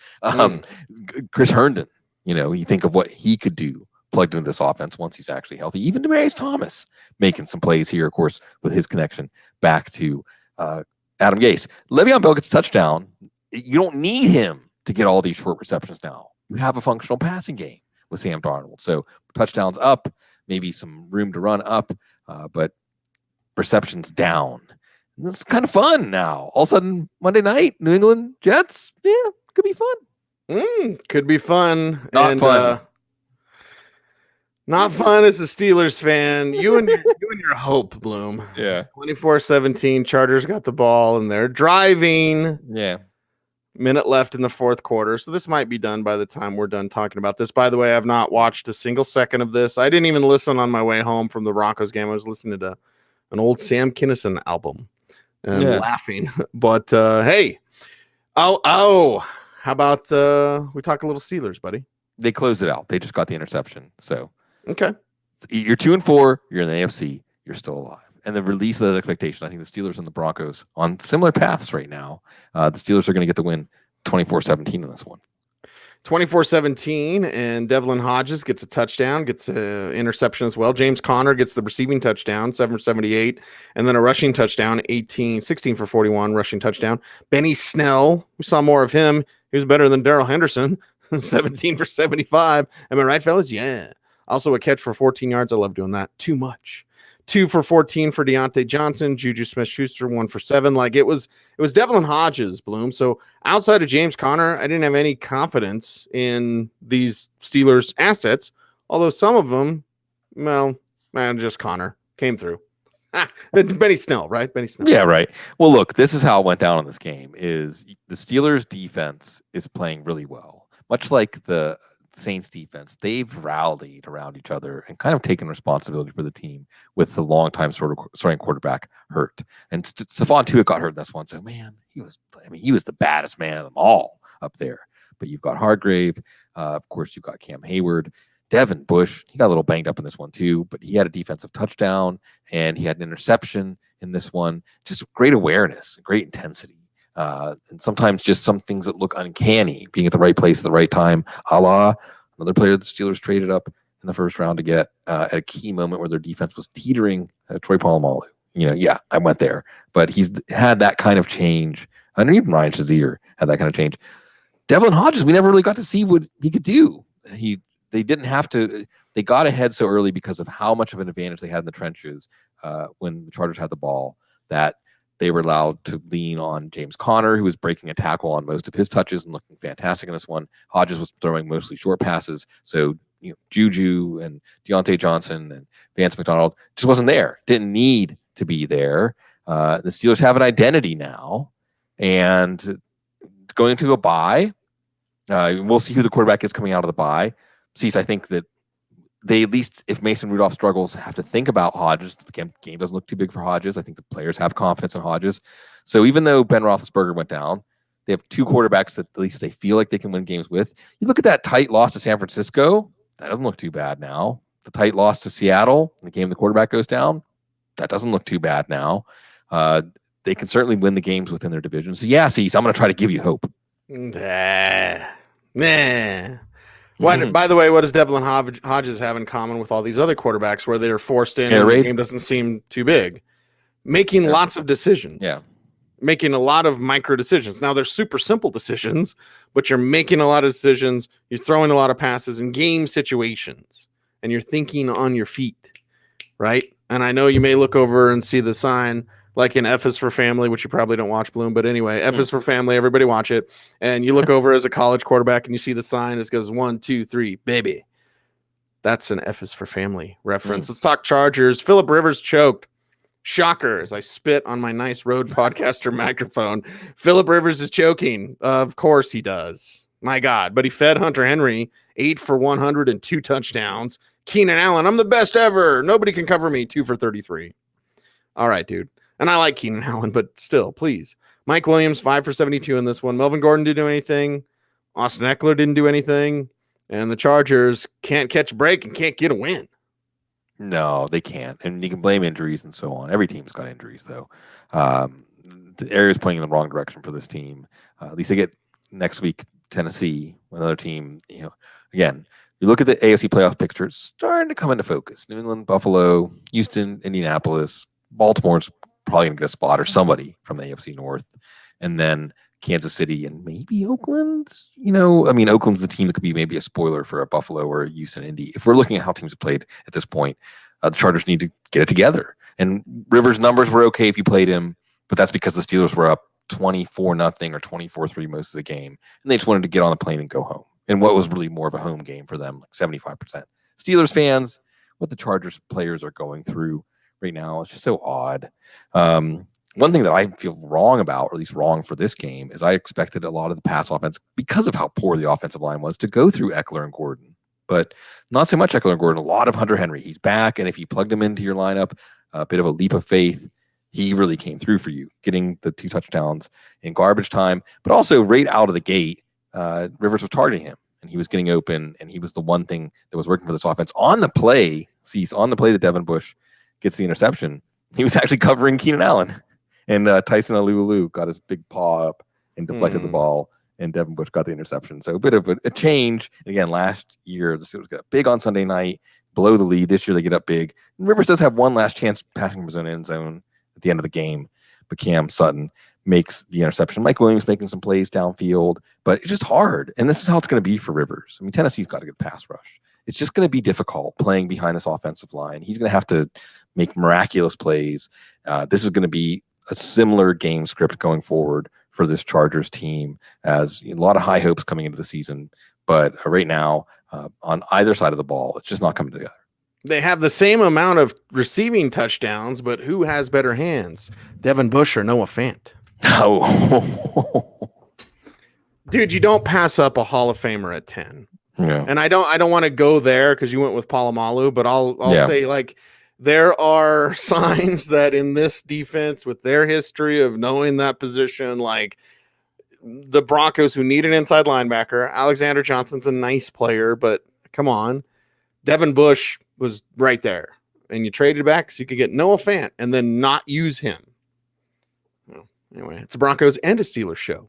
[SPEAKER 2] Chris Herndon, you think of what he could do plugged into this offense once he's actually healthy. Even Demaryius Thomas making some plays here, of course, with his connection back to Adam Gase. Le'Veon Bell gets a touchdown. You don't need him to get all these short receptions now. You have a functional passing game with Sam Darnold. So touchdowns up, maybe some room to run up, but receptions down. This is kind of fun now. All of a sudden, Monday night, New England Jets, could be fun.
[SPEAKER 1] Could be fun.
[SPEAKER 2] Not fun.
[SPEAKER 1] Not fun as a Steelers fan. You and your hope, Bloom.
[SPEAKER 2] Yeah.
[SPEAKER 1] 24-17, Chargers got the ball, and they're driving.
[SPEAKER 2] Yeah.
[SPEAKER 1] Minute left in the fourth quarter, so this might be done by the time we're done talking about this. By the way, I've not watched a single second of this. I didn't even listen on my way home from the Broncos game. I was listening to an old Sam Kinison album and laughing. But hey, how about we talk a little Steelers, buddy?
[SPEAKER 2] They closed it out. They just got the interception. So
[SPEAKER 1] okay,
[SPEAKER 2] you're 2-4. You're in the AFC. You're still alive. And the release of that expectation, I think the Steelers and the Broncos on similar paths right now. The Steelers are going to get the win 24-17 in this one.
[SPEAKER 1] 24-17, and Devlin Hodges gets a touchdown, gets an interception as well. James Conner gets the receiving touchdown, 7 for 78, and then a rushing touchdown, 16 for 41, rushing touchdown. Benny Snell, we saw more of him. He was better than Darrell Henderson, 17 for 75. Am I right, fellas? Yeah. Also a catch for 14 yards. I love doing that. Too much. 2 for 14 for Deontay Johnson, Juju Smith-Schuster, 1 for 7. Like it was Devlin Hodges, Bloom. So outside of James Conner, I didn't have any confidence in these Steelers assets. Although some of them, just Conner came through. Benny Snell, right? Benny Snell.
[SPEAKER 2] Yeah, right. Well, look, this is how it went down in this game. Is the Steelers defense is playing really well, much like the Saints defense. They've rallied around each other and kind of taken responsibility for the team with the longtime starting quarterback hurt. And Stephon Tuitt got hurt in this one. So man, he was the baddest man of them all up there. But you've got Hargrave, of course you've got Cam Hayward, Devin Bush. He got a little banged up in this one too, but he had a defensive touchdown and he had an interception in this one. Just great awareness, great intensity. And sometimes just some things that look uncanny, being at the right place at the right time, a la another player the Steelers traded up in the first round to get at a key moment where their defense was teetering, Troy Polamalu. I went there. But he's had that kind of change. And even Ryan Shazier had that kind of change. Devlin Hodges, we never really got to see what he could do. They didn't have to. They got ahead so early because of how much of an advantage they had in the trenches when the Chargers had the ball, that they were allowed to lean on James Conner, who was breaking a tackle on most of his touches and looking fantastic in this one. Hodges was throwing mostly short passes. So, Juju and Deontay Johnson and Vance McDonald just wasn't there. Didn't need to be there. The Steelers have an identity now, and going to a bye. We'll see who the quarterback is coming out of the bye. Cease, I think that they, at least if Mason Rudolph struggles, have to think about Hodges. The game doesn't look too big for Hodges. I think the players have confidence in Hodges. So even though Ben Roethlisberger went down, they have two quarterbacks that at least they feel like they can win games with. You look at that tight loss to San Francisco, that doesn't look too bad now. The tight loss to Seattle, the game the quarterback goes down, that doesn't look too bad now. They can certainly win the games within their division. So yeah, Cease, I'm going to try to give you hope.
[SPEAKER 1] Nah. By the way, what does Devlin Hodges have in common with all these other quarterbacks where they're forced in and the game doesn't seem too big? Making lots of decisions.
[SPEAKER 2] Yeah.
[SPEAKER 1] Making a lot of micro decisions. Now, they're super simple decisions, but you're making a lot of decisions. You're throwing a lot of passes in game situations, and you're thinking on your feet, right? And I know you may look over and see the sign like in F is for Family, which you probably don't watch, Bloom, but anyway, F is for Family. Everybody watch it. And you look over as a college quarterback and you see the sign. It goes 1, 2, 3, baby. That's an F is for Family reference. Let's talk Chargers. Phillip Rivers choked. Shocker, as I spit on my nice Rode Podcaster microphone. Phillip Rivers is choking. Of course he does. My God. But he fed Hunter Henry 8 for 100 and 2 touchdowns. Keenan Allen, I'm the best ever. Nobody can cover me. 2 for 33. All right, dude. And I like Keenan Allen, but still, please. Mike Williams, 5 for 72 in this one. Melvin Gordon didn't do anything. Austin Eckler didn't do anything. And the Chargers can't catch a break and can't get a win.
[SPEAKER 2] No, they can't. And you can blame injuries and so on. Every team's got injuries, though. The area is pointing in the wrong direction for this team. At least they get next week Tennessee, another team. Again, you look at the AFC playoff picture, it's starting to come into focus. New England, Buffalo, Houston, Indianapolis, Baltimore's probably going to get a spot, or somebody from the AFC North, and then Kansas City and maybe Oakland. Oakland's the team that could be maybe a spoiler for a Buffalo or a Houston, Indy. If we're looking at how teams have played at this point, the Chargers need to get it together. And Rivers' numbers were okay if you played him, but that's because the Steelers were up 24-0 or 24-3 most of the game, and they just wanted to get on the plane and go home. And what was really more of a home game for them, like 75%. Steelers fans, what the Chargers players are going through right now, it's just so odd. One thing that I feel wrong about, or at least wrong for this game, is I expected a lot of the pass offense, because of how poor the offensive line was, to go through Eckler and Gordon. But not so much Eckler and Gordon, a lot of Hunter Henry. He's back, and if you plugged him into your lineup, a bit of a leap of faith, he really came through for you, getting the 2 touchdowns in garbage time. But also right out of the gate, Rivers was targeting him, and he was getting open, and he was the one thing that was working for this offense. On the play that Devin Bush gets the interception, he was actually covering Keenan Allen. And Tyson Alualu got his big paw up and deflected the ball, and Devin Bush got the interception. So a bit of a change. And again, last year, the Steelers got big on Sunday night, blow the lead. This year, they get up big. And Rivers does have one last chance passing from his own end zone at the end of the game, but Cam Sutton makes the interception. Mike Williams making some plays downfield, but it's just hard. And this is how it's going to be for Rivers. I mean, Tennessee's got a good pass rush. It's just going to be difficult playing behind this offensive line. He's going to have to make miraculous plays. This is going to be a similar game script going forward for this Chargers team, as a lot of high hopes coming into the season. But right now, on either side of the ball, it's just not coming together.
[SPEAKER 1] They have the same amount of receiving touchdowns, but who has better hands, Devin Bush or Noah Fant?
[SPEAKER 2] Oh,
[SPEAKER 1] dude, you don't pass up a Hall of Famer at 10.
[SPEAKER 2] Yeah.
[SPEAKER 1] And I don't want to go there because you went with Palomalu, but I'll say, like, there are signs that in this defense, with their history of knowing that position, like the Broncos, who need an inside linebacker, Alexander Johnson's a nice player, but come on, Devin Bush was right there, and you traded back so you could get Noah Fant and then not use him. Well, anyway, it's a Broncos and a Steelers show.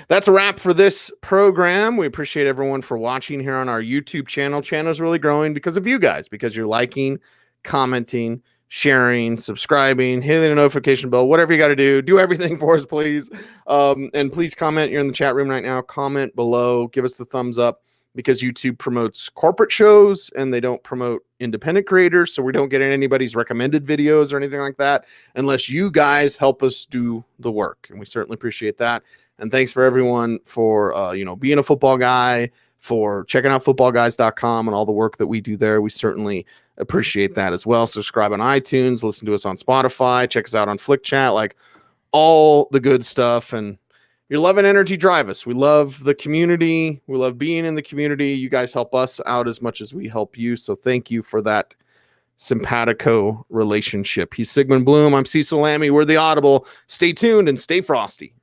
[SPEAKER 1] That's a wrap for this program. We appreciate everyone for watching here on our YouTube channel. Channel's really growing because of you guys, because you're liking, commenting, sharing, subscribing, hitting the notification bell, whatever you got to do everything for us, please. And please comment. You're in the chat room right now. Comment below. Give us the thumbs up, because YouTube promotes corporate shows and they don't promote independent creators. So we don't get anybody's recommended videos or anything like that unless you guys help us do the work. And we certainly appreciate that. And thanks for everyone for, being a football guy, for checking out footballguys.com and all the work that we do there. We certainly appreciate that as well. Subscribe on iTunes, listen to us on Spotify, check us out on Flick Chat, like all the good stuff. And Your love and energy drive us. We love the community. We love being in the community. You guys help us out as much as we help you. So thank you for that simpatico relationship. He's Sigmund Bloom. I'm Cecil Lammey. We're the Audible. Stay tuned and stay frosty.